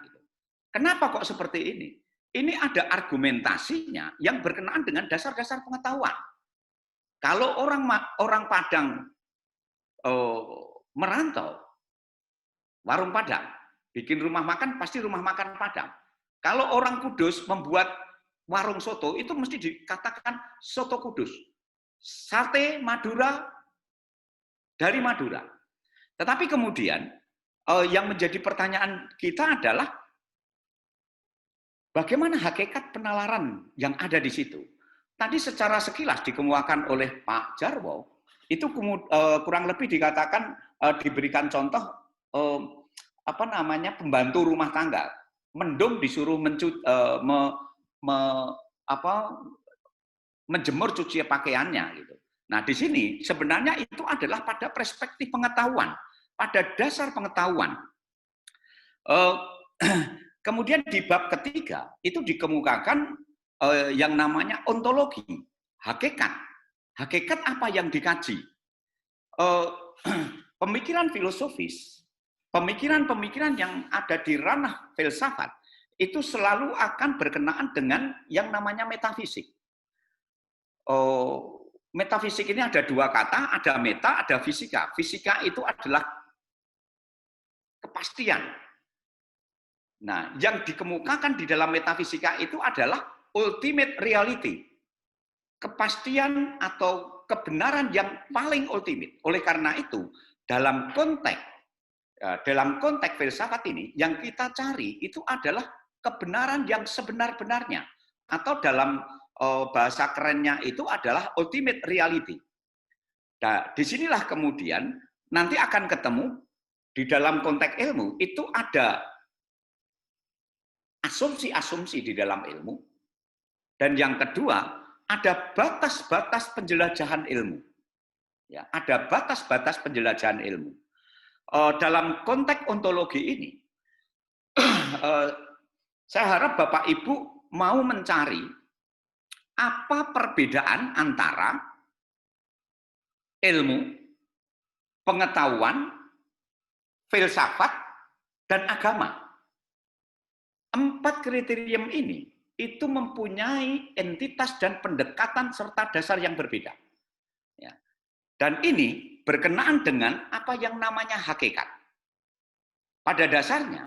C: Kenapa kok seperti ini? Ini ada argumentasinya yang berkenaan dengan dasar-dasar pengetahuan. Kalau orang Padang merantau, warung Padang, bikin rumah makan, pasti rumah makan Padang. Kalau orang Kudus membuat warung soto, itu mesti dikatakan soto Kudus. Sate Madura dari Madura. Tetapi kemudian, yang menjadi pertanyaan kita adalah, bagaimana hakikat penalaran yang ada di situ? Tadi secara sekilas dikemukakan oleh Pak Jarwo, itu kurang lebih dikatakan diberikan contoh pembantu rumah tangga, mendung disuruh menjemur cuci pakaiannya gitu. Nah, di sini sebenarnya itu adalah pada perspektif pengetahuan, pada dasar pengetahuan. Kemudian di bab ketiga itu dikemukakan yang namanya ontologi, hakikat. Hakikat apa yang dikaji? Pemikiran filosofis, pemikiran-pemikiran yang ada di ranah filsafat, itu selalu akan berkenaan dengan yang namanya metafisik. Metafisik ini ada 2 kata, ada meta, ada fisika. Fisika itu adalah kepastian. Nah, yang dikemukakan di dalam metafisika itu adalah ultimate reality. Kepastian atau kebenaran yang paling ultimate. Oleh karena itu, dalam konteks filsafat ini, yang kita cari itu adalah kebenaran yang sebenar-benarnya. Atau dalam bahasa kerennya itu adalah ultimate reality. Nah, disinilah kemudian nanti akan ketemu di dalam konteks ilmu, itu ada asumsi-asumsi di dalam ilmu. Dan yang kedua, ada batas-batas penjelajahan ilmu. Ya, ada batas-batas penjelajahan ilmu. Dalam konteks ontologi ini, saya harap Bapak Ibu mau mencari apa perbedaan antara ilmu, pengetahuan, filsafat, dan agama. 4 kriterium ini itu mempunyai entitas dan pendekatan serta dasar yang berbeda. Ya. Dan ini berkenaan dengan apa yang namanya hakikat. Pada dasarnya,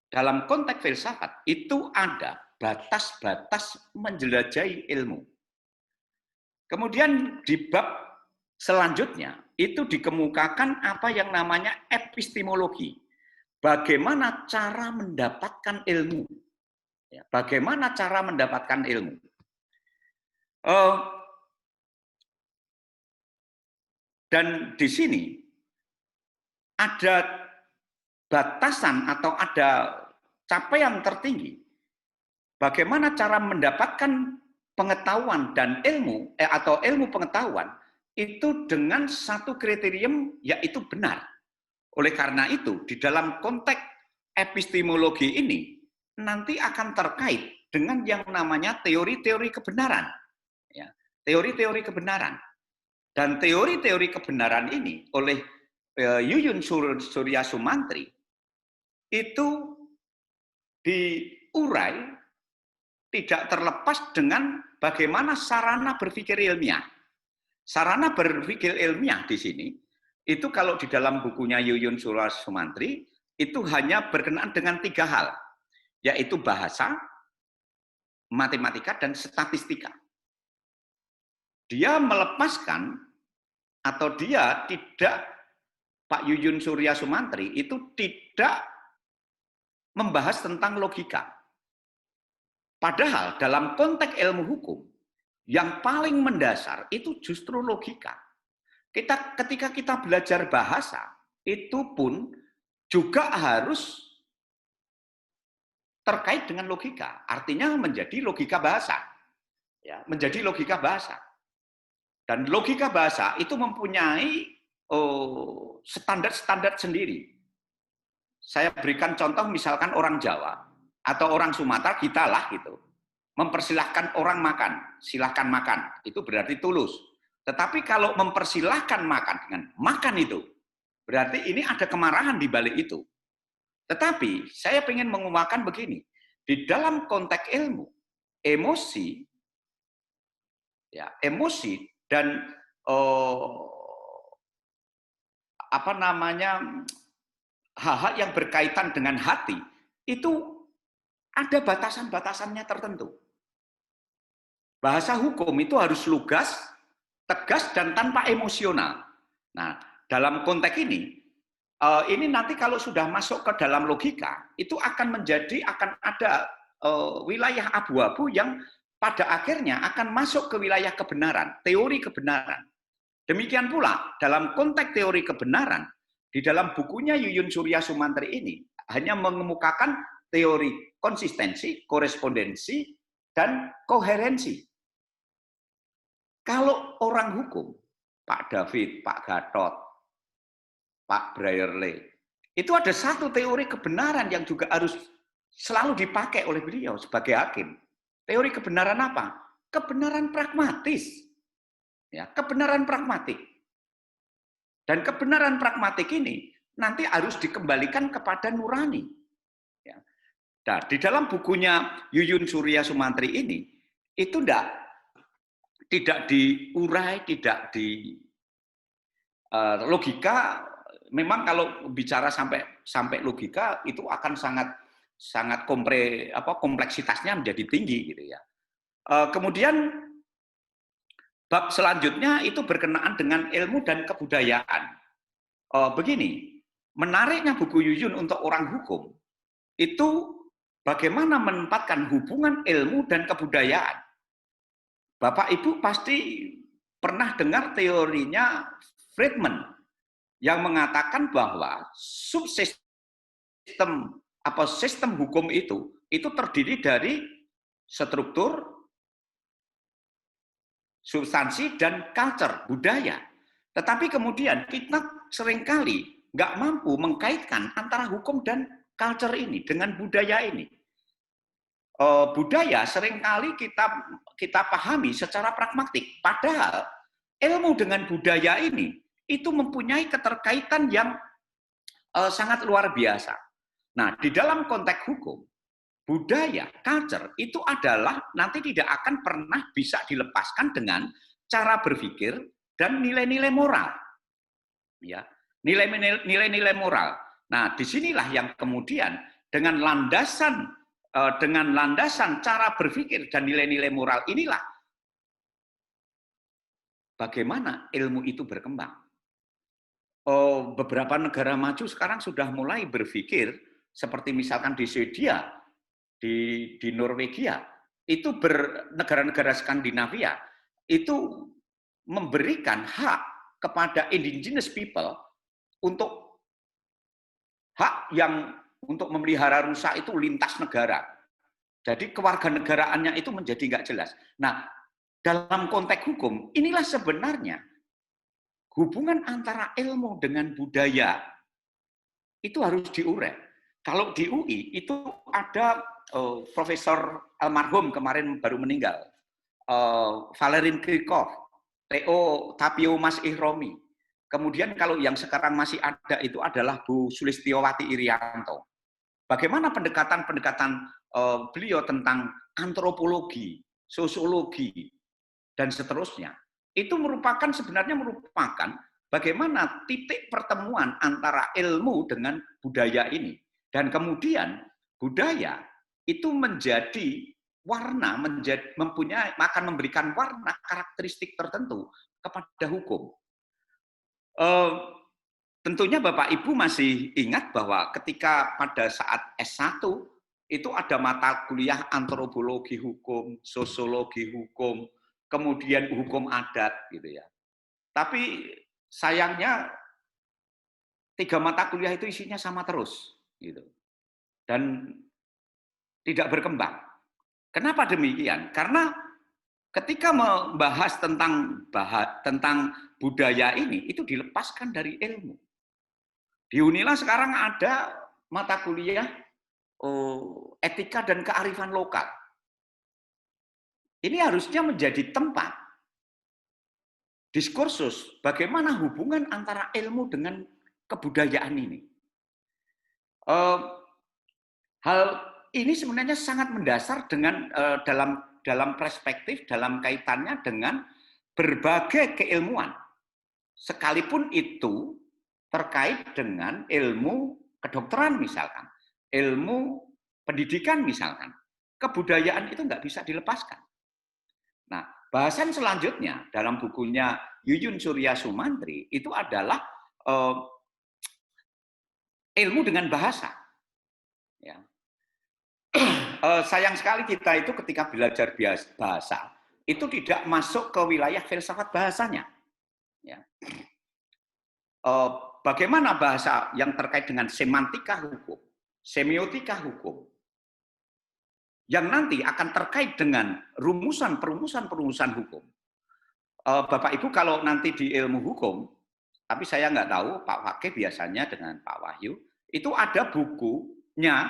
C: dalam konteks filsafat itu ada batas-batas menjelajahi ilmu. Kemudian di bab selanjutnya itu dikemukakan apa yang namanya epistemologi. Bagaimana cara mendapatkan ilmu? Ya, bagaimana cara mendapatkan ilmu? Dan di sini ada batasan atau ada capaian tertinggi. Bagaimana cara mendapatkan pengetahuan dan ilmu atau ilmu pengetahuan itu dengan satu kriterium yaitu benar. Oleh karena itu, di dalam konteks epistemologi ini nanti akan terkait dengan yang namanya teori-teori kebenaran. Ya, teori-teori kebenaran. Dan teori-teori kebenaran ini oleh Yuyun Surya Sumantri itu diurai tidak terlepas dengan bagaimana sarana berpikir ilmiah. Sarana berpikir ilmiah di sini, itu kalau di dalam bukunya Yuyun Surya Sumantri, itu hanya berkenaan dengan 3 hal, yaitu bahasa, matematika, dan statistika. Dia melepaskan, atau dia tidak, Pak Yuyun Surya Sumantri, itu tidak membahas tentang logika. Padahal dalam konteks ilmu hukum, yang paling mendasar itu justru logika. Ketika kita belajar bahasa, itu pun juga harus terkait dengan logika. Artinya menjadi logika bahasa. Ya, menjadi logika bahasa. Dan logika bahasa itu mempunyai standar-standar sendiri. Saya berikan contoh misalkan orang Jawa atau orang Sumatera, kita lah gitu. Mempersilahkan orang makan, silahkan makan. Itu berarti tulus. Tetapi kalau mempersilahkan makan dengan makan itu, berarti ini ada kemarahan di balik itu. Tetapi saya ingin mengumumkan begini, di dalam konteks ilmu, emosi, ya, emosi dan hal-hal yang berkaitan dengan hati itu ada batasan-batasannya tertentu. Bahasa hukum itu harus lugas, tegas, dan tanpa emosional. Nah, dalam konteks ini nanti kalau sudah masuk ke dalam logika, itu akan ada wilayah abu-abu yang pada akhirnya akan masuk ke wilayah kebenaran, teori kebenaran. Demikian pula dalam konteks teori kebenaran, di dalam bukunya Yuyun Surya Sumantri ini hanya mengemukakan teori konsistensi, korespondensi, dan koherensi. Kalau orang hukum, Pak David, Pak Gatot, Pak Brierley, itu ada satu teori kebenaran yang juga harus selalu dipakai oleh beliau sebagai hakim. Teori kebenaran apa? Kebenaran pragmatis. Ya, kebenaran pragmatik. Dan kebenaran pragmatik ini nanti harus dikembalikan kepada nurani. Ya. Nah, di dalam bukunya Yuyun Surya Sumantri ini, itu tidak diurai, tidak di logika. Memang kalau bicara sampai logika itu akan sangat kompleksitasnya menjadi tinggi gitu ya. Kemudian bab selanjutnya itu berkenaan dengan ilmu dan kebudayaan. Begini, menariknya buku Yuyun untuk orang hukum itu bagaimana menempatkan hubungan ilmu dan kebudayaan. Bapak Ibu pasti pernah dengar teorinya Friedman yang mengatakan bahwa sistem hukum itu terdiri dari struktur, substansi, dan culture, budaya. Tetapi kemudian kita seringkali nggak mampu mengkaitkan antara hukum dan culture ini dengan budaya ini. Budaya seringkali kita pahami secara pragmatik. Padahal ilmu dengan budaya ini itu mempunyai keterkaitan yang sangat luar biasa. Nah, di dalam konteks hukum, budaya, culture itu adalah nanti tidak akan pernah bisa dilepaskan dengan cara berpikir dan nilai-nilai moral. Ya, nilai-nilai moral. Nah, disinilah yang kemudian dengan landasan cara berpikir dan nilai-nilai moral inilah bagaimana ilmu itu berkembang. Beberapa negara maju sekarang sudah mulai berpikir seperti misalkan di Swedia, di Norwegia, itu negara-negara Skandinavia itu memberikan hak kepada indigenous people untuk hak yang untuk memelihara rusa itu lintas negara. Jadi kewarganegaraannya itu menjadi nggak jelas. Nah, dalam konteks hukum, inilah sebenarnya hubungan antara ilmu dengan budaya itu harus diurai. Kalau di UI itu ada Profesor almarhum kemarin baru meninggal, Valerin Krikov, Theo Tapio Mas Ihromi. Kemudian kalau yang sekarang masih ada itu adalah Bu Sulistiowati Irianto. Bagaimana pendekatan-pendekatan beliau tentang antropologi, sosiologi, dan seterusnya. Itu sebenarnya merupakan bagaimana titik pertemuan antara ilmu dengan budaya ini. Dan kemudian budaya itu menjadi warna, akan memberikan warna karakteristik tertentu kepada hukum. Tentunya Bapak Ibu masih ingat bahwa ketika pada saat S1 itu ada mata kuliah antropologi hukum, sosiologi hukum, kemudian hukum adat gitu ya. Tapi sayangnya 3 mata kuliah itu isinya sama terus gitu. Dan tidak berkembang. Kenapa demikian? Karena ketika membahas tentang budaya ini itu dilepaskan dari ilmu. Di Unila sekarang ada mata kuliah etika dan kearifan lokal. Ini harusnya menjadi tempat diskursus bagaimana hubungan antara ilmu dengan kebudayaan ini. Hal ini sebenarnya sangat mendasar dengan dalam perspektif, dalam kaitannya dengan berbagai keilmuan. Sekalipun itu terkait dengan ilmu kedokteran misalkan, ilmu pendidikan misalkan, kebudayaan itu nggak bisa dilepaskan. Nah, bahasan selanjutnya dalam bukunya Yuyun Surya Sumantri itu adalah ilmu dengan bahasa. Ya. Sayang sekali kita itu ketika belajar bahasa itu tidak masuk ke wilayah filsafat bahasanya. Ya. Bagaimana bahasa yang terkait dengan semantika hukum, semiotika hukum, yang nanti akan terkait dengan rumusan-perumusan hukum. Bapak Ibu kalau nanti di ilmu hukum, tapi saya nggak tahu Pak Fakih biasanya dengan Pak Wahyu, itu ada bukunya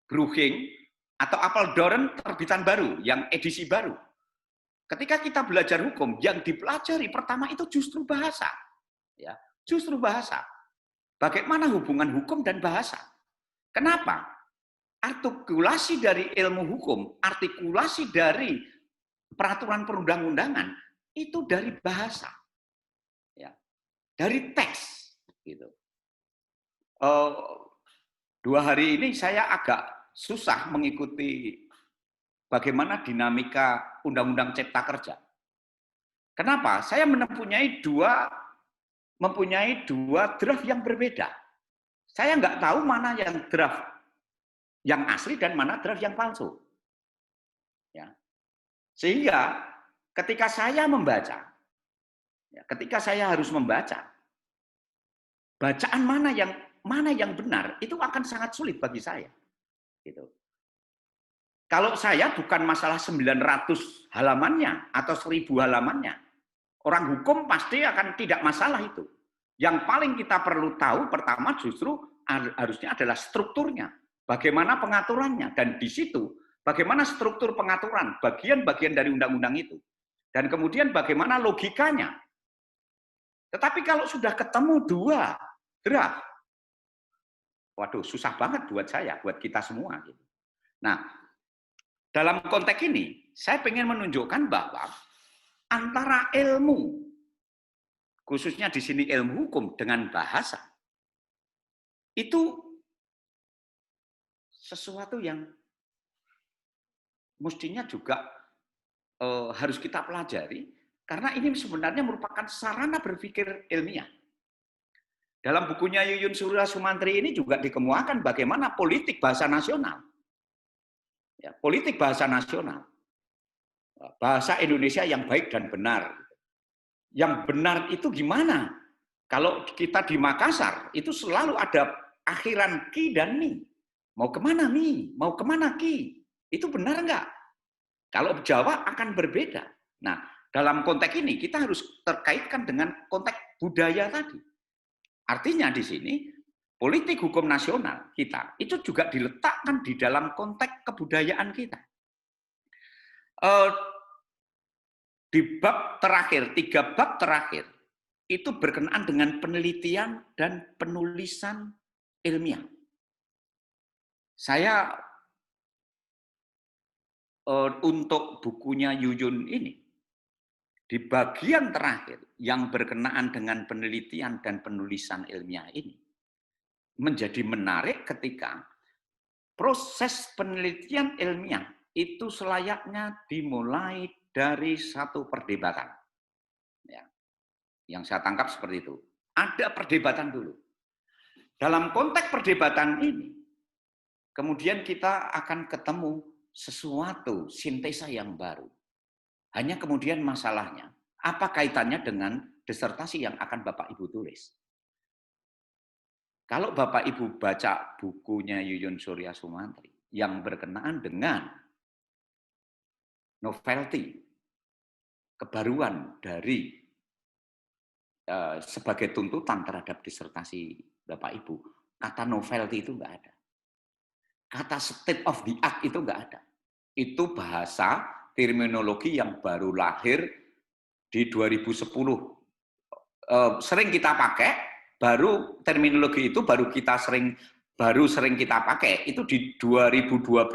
C: Bruching atau Apeldoorn terbitan baru, yang edisi baru. Ketika kita belajar hukum, yang dipelajari pertama itu justru bahasa. Ya, justru bahasa. Bagaimana hubungan hukum dan bahasa? Kenapa? Artikulasi dari ilmu hukum, artikulasi dari peraturan perundang-undangan itu dari bahasa, ya, dari teks. Gitu. 2 hari ini saya agak susah mengikuti bagaimana dinamika Undang-Undang Cipta Kerja. Kenapa? Saya mempunyai dua draft yang berbeda. Saya nggak tahu mana yang draft yang asli dan mana draft yang palsu. Ya. Sehingga ketika saya membaca, ketika saya harus membaca, bacaan mana yang benar, itu akan sangat sulit bagi saya. Gitu. Kalau saya bukan masalah 900 halamannya atau 1000 halamannya, orang hukum pasti akan tidak masalah itu. Yang paling kita perlu tahu pertama justru harusnya adalah strukturnya. Bagaimana pengaturannya, dan di situ bagaimana struktur pengaturan, bagian-bagian dari undang-undang itu. Dan kemudian bagaimana logikanya, Tetapi kalau sudah ketemu 2 draft, waduh susah banget buat saya, buat kita semua. Nah, dalam konteks ini, saya ingin menunjukkan bahwa antara ilmu, khususnya di sini ilmu hukum dengan bahasa, itu sesuatu yang mestinya juga harus kita pelajari, karena ini sebenarnya merupakan sarana berpikir ilmiah. Dalam bukunya Yuyun Surya Sumantri ini juga dikemukakan bagaimana politik bahasa nasional. Ya, politik bahasa nasional. Bahasa Indonesia yang baik dan benar. Yang benar itu gimana? Kalau kita di Makassar, itu selalu ada akhiran ki dan mi. Mau kemana mi? Mau kemana ki? Itu benar enggak? Kalau Jawa akan berbeda. Nah, dalam konteks ini kita harus terkaitkan dengan konteks budaya tadi. Artinya di sini politik hukum nasional kita itu juga diletakkan di dalam konteks kebudayaan kita. Di bab terakhir, 3 bab terakhir itu berkenaan dengan penelitian dan penulisan ilmiah. Saya untuk bukunya Yuyun ini, di bagian terakhir yang berkenaan dengan penelitian dan penulisan ilmiah ini, menjadi menarik ketika proses penelitian ilmiah itu selayaknya dimulai dari satu perdebatan. Ya. Yang saya tangkap seperti itu. Ada perdebatan dulu. Dalam konteks perdebatan ini, kemudian kita akan ketemu sesuatu sintesa yang baru. Hanya kemudian masalahnya, apa kaitannya dengan disertasi yang akan Bapak Ibu tulis? Kalau Bapak Ibu baca bukunya Yuyun Surya Sumantri yang berkenaan dengan novelty, kebaruan dari sebagai tuntutan terhadap disertasi Bapak Ibu, kata novelty itu enggak ada. Kata state of the art itu enggak ada. Itu bahasa terminologi yang baru lahir di 2010. Sering kita pakai, baru terminologi itu baru sering kita pakai itu di 2012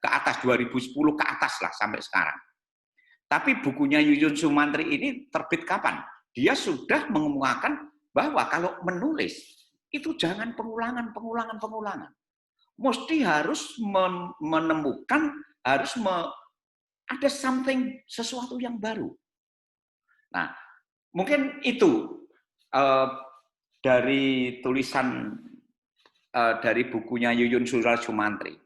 C: ke atas, 2010 ke atas lah sampai sekarang. Tapi bukunya Yuyun Sumantri ini terbit kapan? Dia sudah mengemukakan bahwa kalau menulis itu jangan pengulangan. Mesti harus menemukan, ada sesuatu yang baru. Nah, mungkin itu dari tulisan dari bukunya Yuyun Surya Sumantri.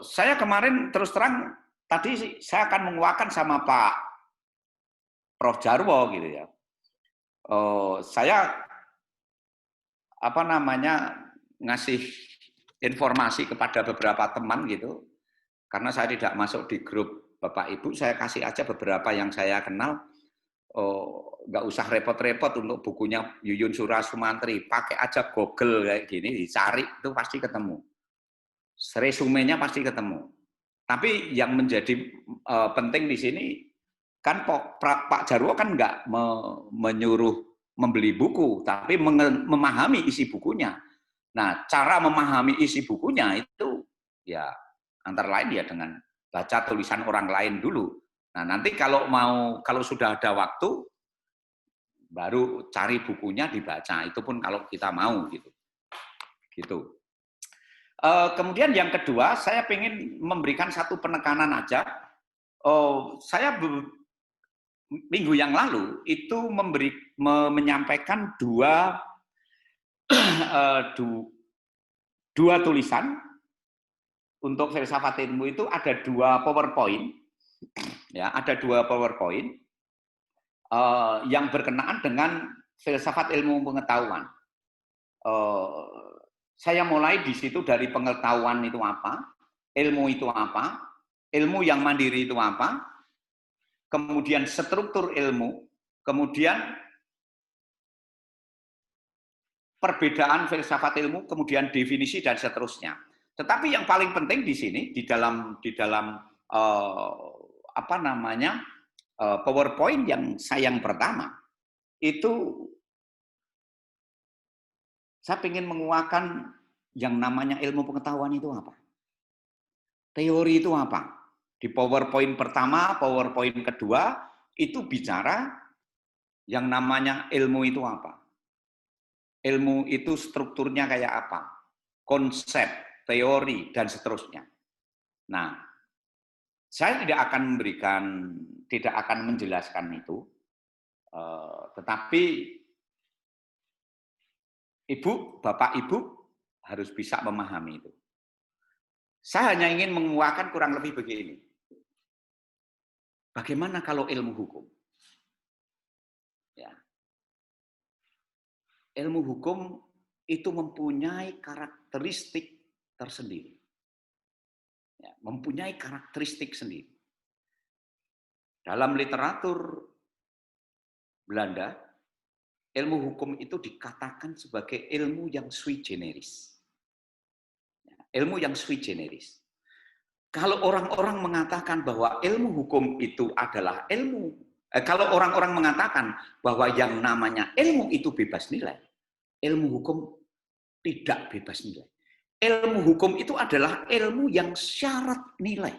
C: Saya kemarin terus terang tadi saya akan menguatkan sama Pak Prof. Jarwo gitu ya. Saya ngasih informasi kepada beberapa teman gitu, karena saya tidak masuk di grup Bapak Ibu, saya kasih aja beberapa yang saya kenal. Nggak usah repot-repot untuk bukunya Yuyun Surya Sumantri, pakai aja Google kayak gini, dicari itu pasti ketemu. Resumenya pasti ketemu. Tapi yang menjadi penting di sini kan Pak Jarwo kan nggak menyuruh membeli buku, tapi memahami isi bukunya. Nah, cara memahami isi bukunya itu ya antara lain ya dengan baca tulisan orang lain dulu. Nah, nanti kalau sudah ada waktu baru cari bukunya dibaca. Itu pun kalau kita mau gitu. Kemudian yang kedua, saya ingin memberikan satu penekanan aja. Saya minggu yang lalu itu menyampaikan dua tulisan untuk filsafat ilmu. Itu ada 2 PowerPoint, ya ada 2 PowerPoint yang berkenaan dengan filsafat ilmu pengetahuan. Saya mulai di situ dari pengetahuan itu apa, ilmu itu apa, ilmu yang mandiri itu apa, kemudian struktur ilmu, kemudian perbedaan filsafat ilmu, kemudian definisi dan seterusnya. Tetapi yang paling penting di sini di dalam PowerPoint yang pertama itu saya ingin menguatkan yang namanya ilmu pengetahuan itu apa. Teori itu apa? Di PowerPoint pertama, PowerPoint kedua, itu bicara yang namanya ilmu itu apa. Ilmu itu strukturnya kayak apa. Konsep, teori, dan seterusnya. Nah, saya tidak akan menjelaskan itu, tetapi Bapak Ibu harus bisa memahami itu. Saya hanya ingin menguatkan kurang lebih begini. Bagaimana kalau ilmu hukum? Ya. Ilmu hukum itu mempunyai karakteristik tersendiri. Ya, mempunyai karakteristik sendiri. Dalam literatur Belanda, ilmu hukum itu dikatakan sebagai ilmu yang sui generis. Ilmu yang sui generis. Kalau orang-orang mengatakan bahwa ilmu hukum itu adalah kalau orang-orang mengatakan bahwa yang namanya ilmu itu bebas nilai, ilmu hukum tidak bebas nilai. Ilmu hukum itu adalah ilmu yang syarat nilai.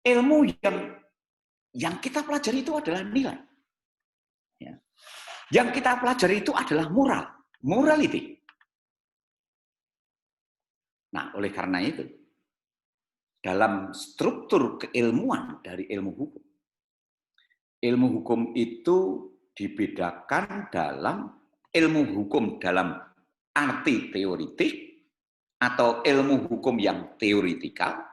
C: Ilmu yang kita pelajari itu adalah nilai. Ya. Yang kita pelajari itu adalah moral, morality. Nah, oleh karena itu, dalam struktur keilmuan dari ilmu hukum itu dibedakan dalam ilmu hukum dalam arti teoritik atau ilmu hukum yang teoritikal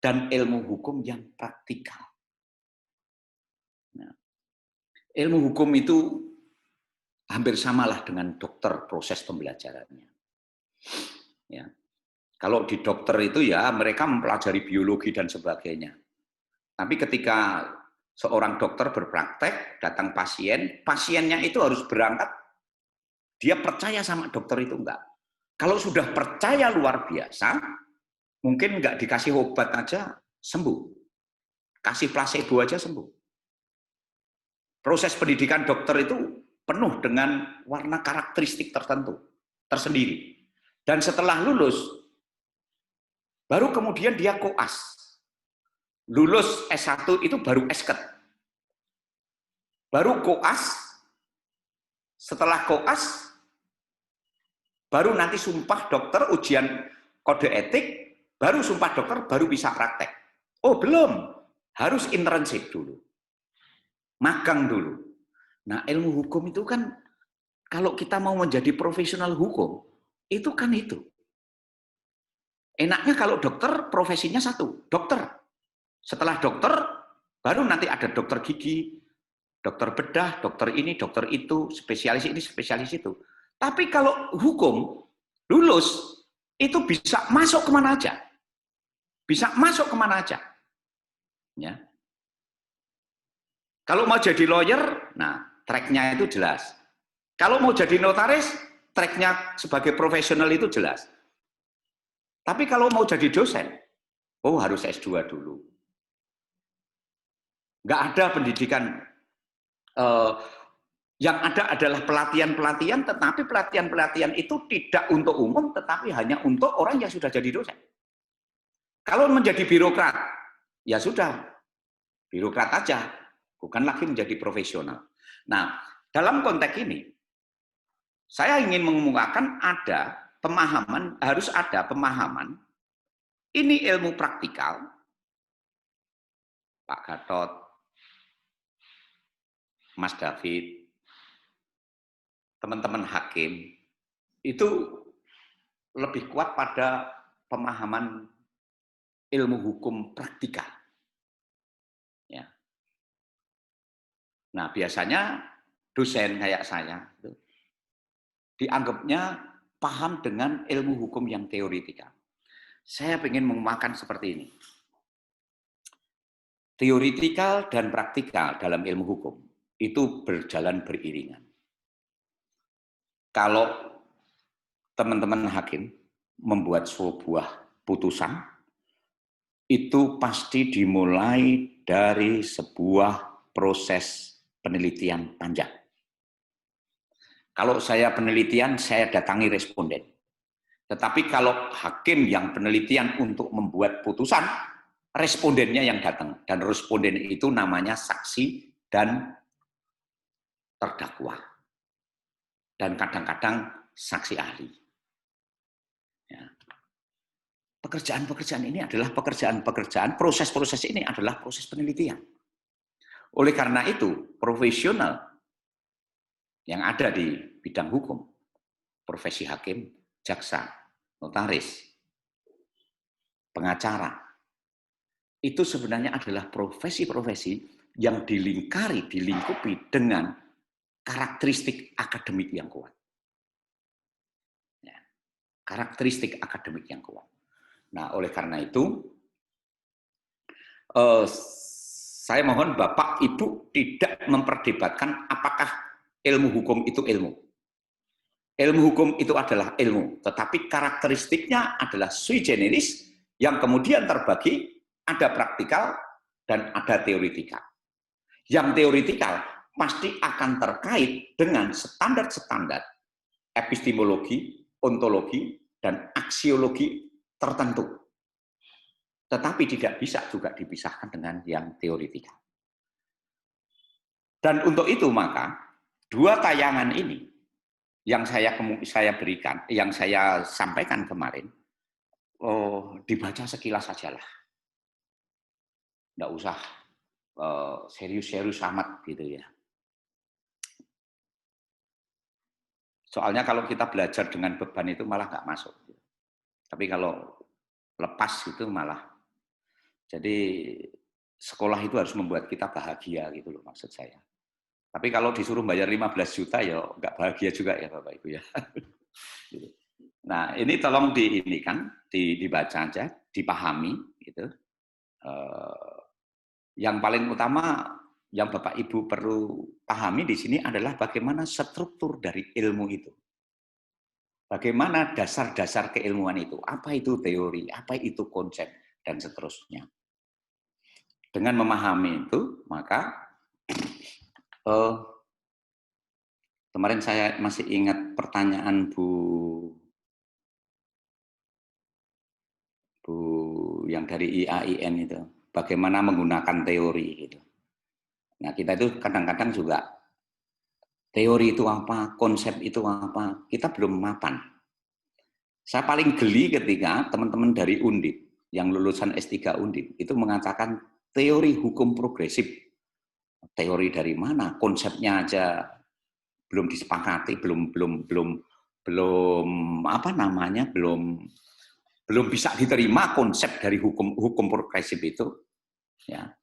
C: dan ilmu hukum yang praktikal. Nah, ilmu hukum itu hampir samalah dengan dokter proses pembelajarannya. Ya. Kalau di dokter itu ya mereka mempelajari biologi dan sebagainya. Tapi ketika seorang dokter berpraktek, datang pasien, pasiennya itu harus berangkat, dia percaya sama dokter itu enggak. Kalau sudah percaya luar biasa, mungkin enggak dikasih obat aja sembuh. Kasih placebo aja sembuh. Proses pendidikan dokter itu penuh dengan warna karakteristik tertentu, tersendiri. Dan setelah lulus, baru kemudian dia koas. Lulus S1 itu baru esket. Baru koas, setelah koas, baru nanti sumpah dokter, ujian kode etik, baru sumpah dokter, baru bisa praktek. Oh belum, harus internship dulu. Magang dulu. Nah ilmu hukum itu kan, kalau kita mau menjadi profesional hukum, itu kan itu. Enaknya kalau dokter profesinya satu, dokter. Setelah dokter, baru nanti ada dokter gigi, dokter bedah, dokter ini, dokter itu, spesialis ini, spesialis itu. Tapi kalau hukum, lulus, itu bisa masuk kemana aja. Bisa masuk kemana aja. Ya. Kalau mau jadi lawyer, nah tracknya itu jelas. Kalau mau jadi notaris, tracknya sebagai profesional itu jelas. Tapi kalau mau jadi dosen, oh harus S2 dulu. Nggak ada pendidikan, yang ada adalah pelatihan-pelatihan, tetapi pelatihan-pelatihan itu tidak untuk umum, tetapi hanya untuk orang yang sudah jadi dosen. Kalau menjadi birokrat, ya sudah, birokrat aja, bukan lagi menjadi profesional. Nah, dalam konteks ini, saya ingin mengemukakan harus ada pemahaman, ini ilmu praktikal, Pak Gatot, Mas David, teman-teman hakim, itu lebih kuat pada pemahaman ilmu hukum praktikal. Ya. Nah, biasanya dosen kayak saya, dianggapnya paham dengan ilmu hukum yang teoritikal. Saya ingin menguatkan seperti ini. Teoritikal dan praktikal dalam ilmu hukum itu berjalan beriringan. Kalau teman-teman hakim membuat sebuah putusan, itu pasti dimulai dari sebuah proses penelitian panjang. Kalau saya penelitian, saya datangi responden. Tetapi kalau hakim yang penelitian untuk membuat putusan, respondennya yang datang. Dan responden itu namanya saksi dan terdakwa. Dan kadang-kadang saksi ahli. Ya. Pekerjaan-pekerjaan ini adalah pekerjaan-pekerjaan, proses-proses ini adalah proses penelitian. Oleh karena itu, profesional yang ada di bidang hukum, profesi hakim, jaksa, notaris, pengacara, itu sebenarnya adalah profesi-profesi yang dilingkupi dengan karakteristik akademik yang kuat. Ya, karakteristik akademik yang kuat. Nah, oleh karena itu, saya mohon Bapak Ibu tidak memperdebatkan apakah ilmu hukum itu ilmu. Ilmu hukum itu adalah ilmu, tetapi karakteristiknya adalah sui generis yang kemudian terbagi, ada praktikal dan ada teoretikal. Yang teoretikal pasti akan terkait dengan standar-standar epistemologi, ontologi, dan aksiologi tertentu. Tetapi tidak bisa juga dipisahkan dengan yang teoretikal. Dan untuk itu maka, dua tayangan ini yang saya berikan, yang saya sampaikan kemarin, dibaca sekilas sajalah. Nggak usah serius-serius amat gitu ya. Soalnya kalau kita belajar dengan beban itu malah nggak masuk. Tapi kalau lepas itu malah. Jadi sekolah itu harus membuat kita bahagia gitu loh maksud saya. Tapi kalau disuruh bayar 15 juta ya nggak bahagia juga ya Bapak Ibu ya. Nah ini tolong dibaca aja, dipahami gitu. Yang paling utama yang Bapak Ibu perlu pahami di sini adalah bagaimana struktur dari ilmu itu. Bagaimana dasar-dasar keilmuan itu, apa itu teori, apa itu konsep, dan seterusnya. Dengan memahami itu, maka kemarin saya masih ingat pertanyaan Bu yang dari IAIN itu, bagaimana menggunakan teori gitu. Nah kita itu kadang-kadang juga teori itu apa, konsep itu apa, kita belum mapan. Saya paling geli ketika teman-teman dari Undip, yang lulusan S3 Undip, itu mengatakan teori hukum progresif. Teori dari mana? Konsepnya aja belum disepakati, belum bisa diterima konsep dari hukum progresif itu. Ya.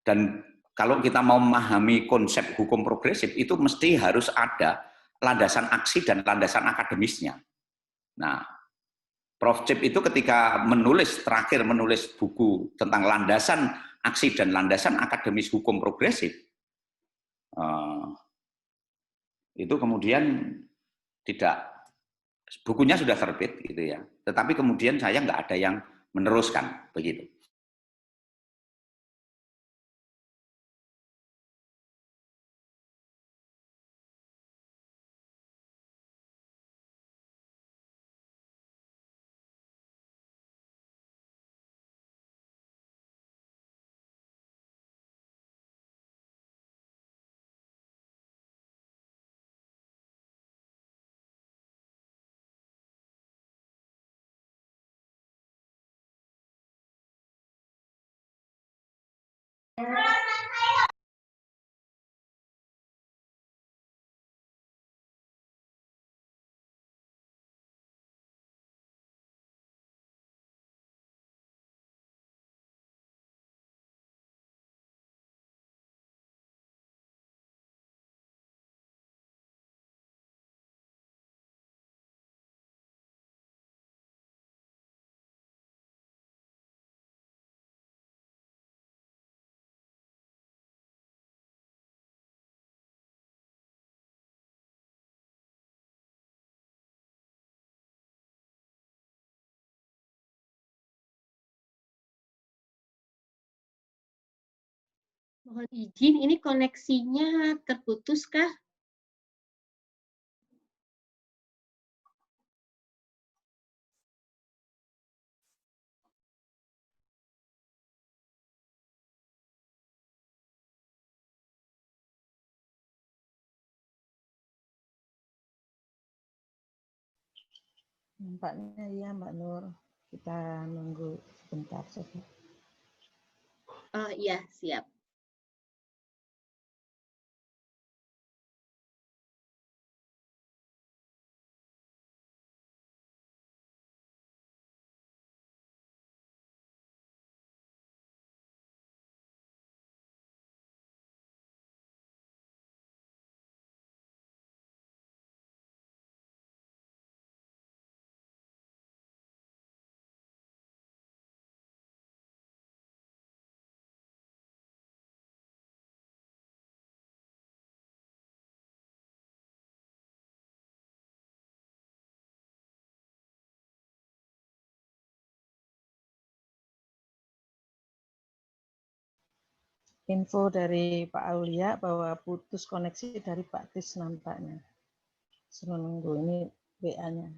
C: Dan kalau kita mau memahami konsep hukum progresif itu mesti harus ada landasan aksi dan landasan akademisnya. Nah, Prof. Cip itu ketika terakhir menulis buku tentang landasan aksi dan landasan akademis hukum progresif, itu kemudian bukunya sudah terbit gitu ya, tetapi kemudian saya nggak ada yang meneruskan begitu.
F: Mohon izin, ini koneksinya terputus kah?
D: Nampaknya iya Mbak Nur. Kita nunggu sebentar saja.
F: Oh iya, siap.
D: Info dari Pak Aulia bahwa putus koneksi dari Pak Tis nampaknya. Suruh nunggu ini WA-nya.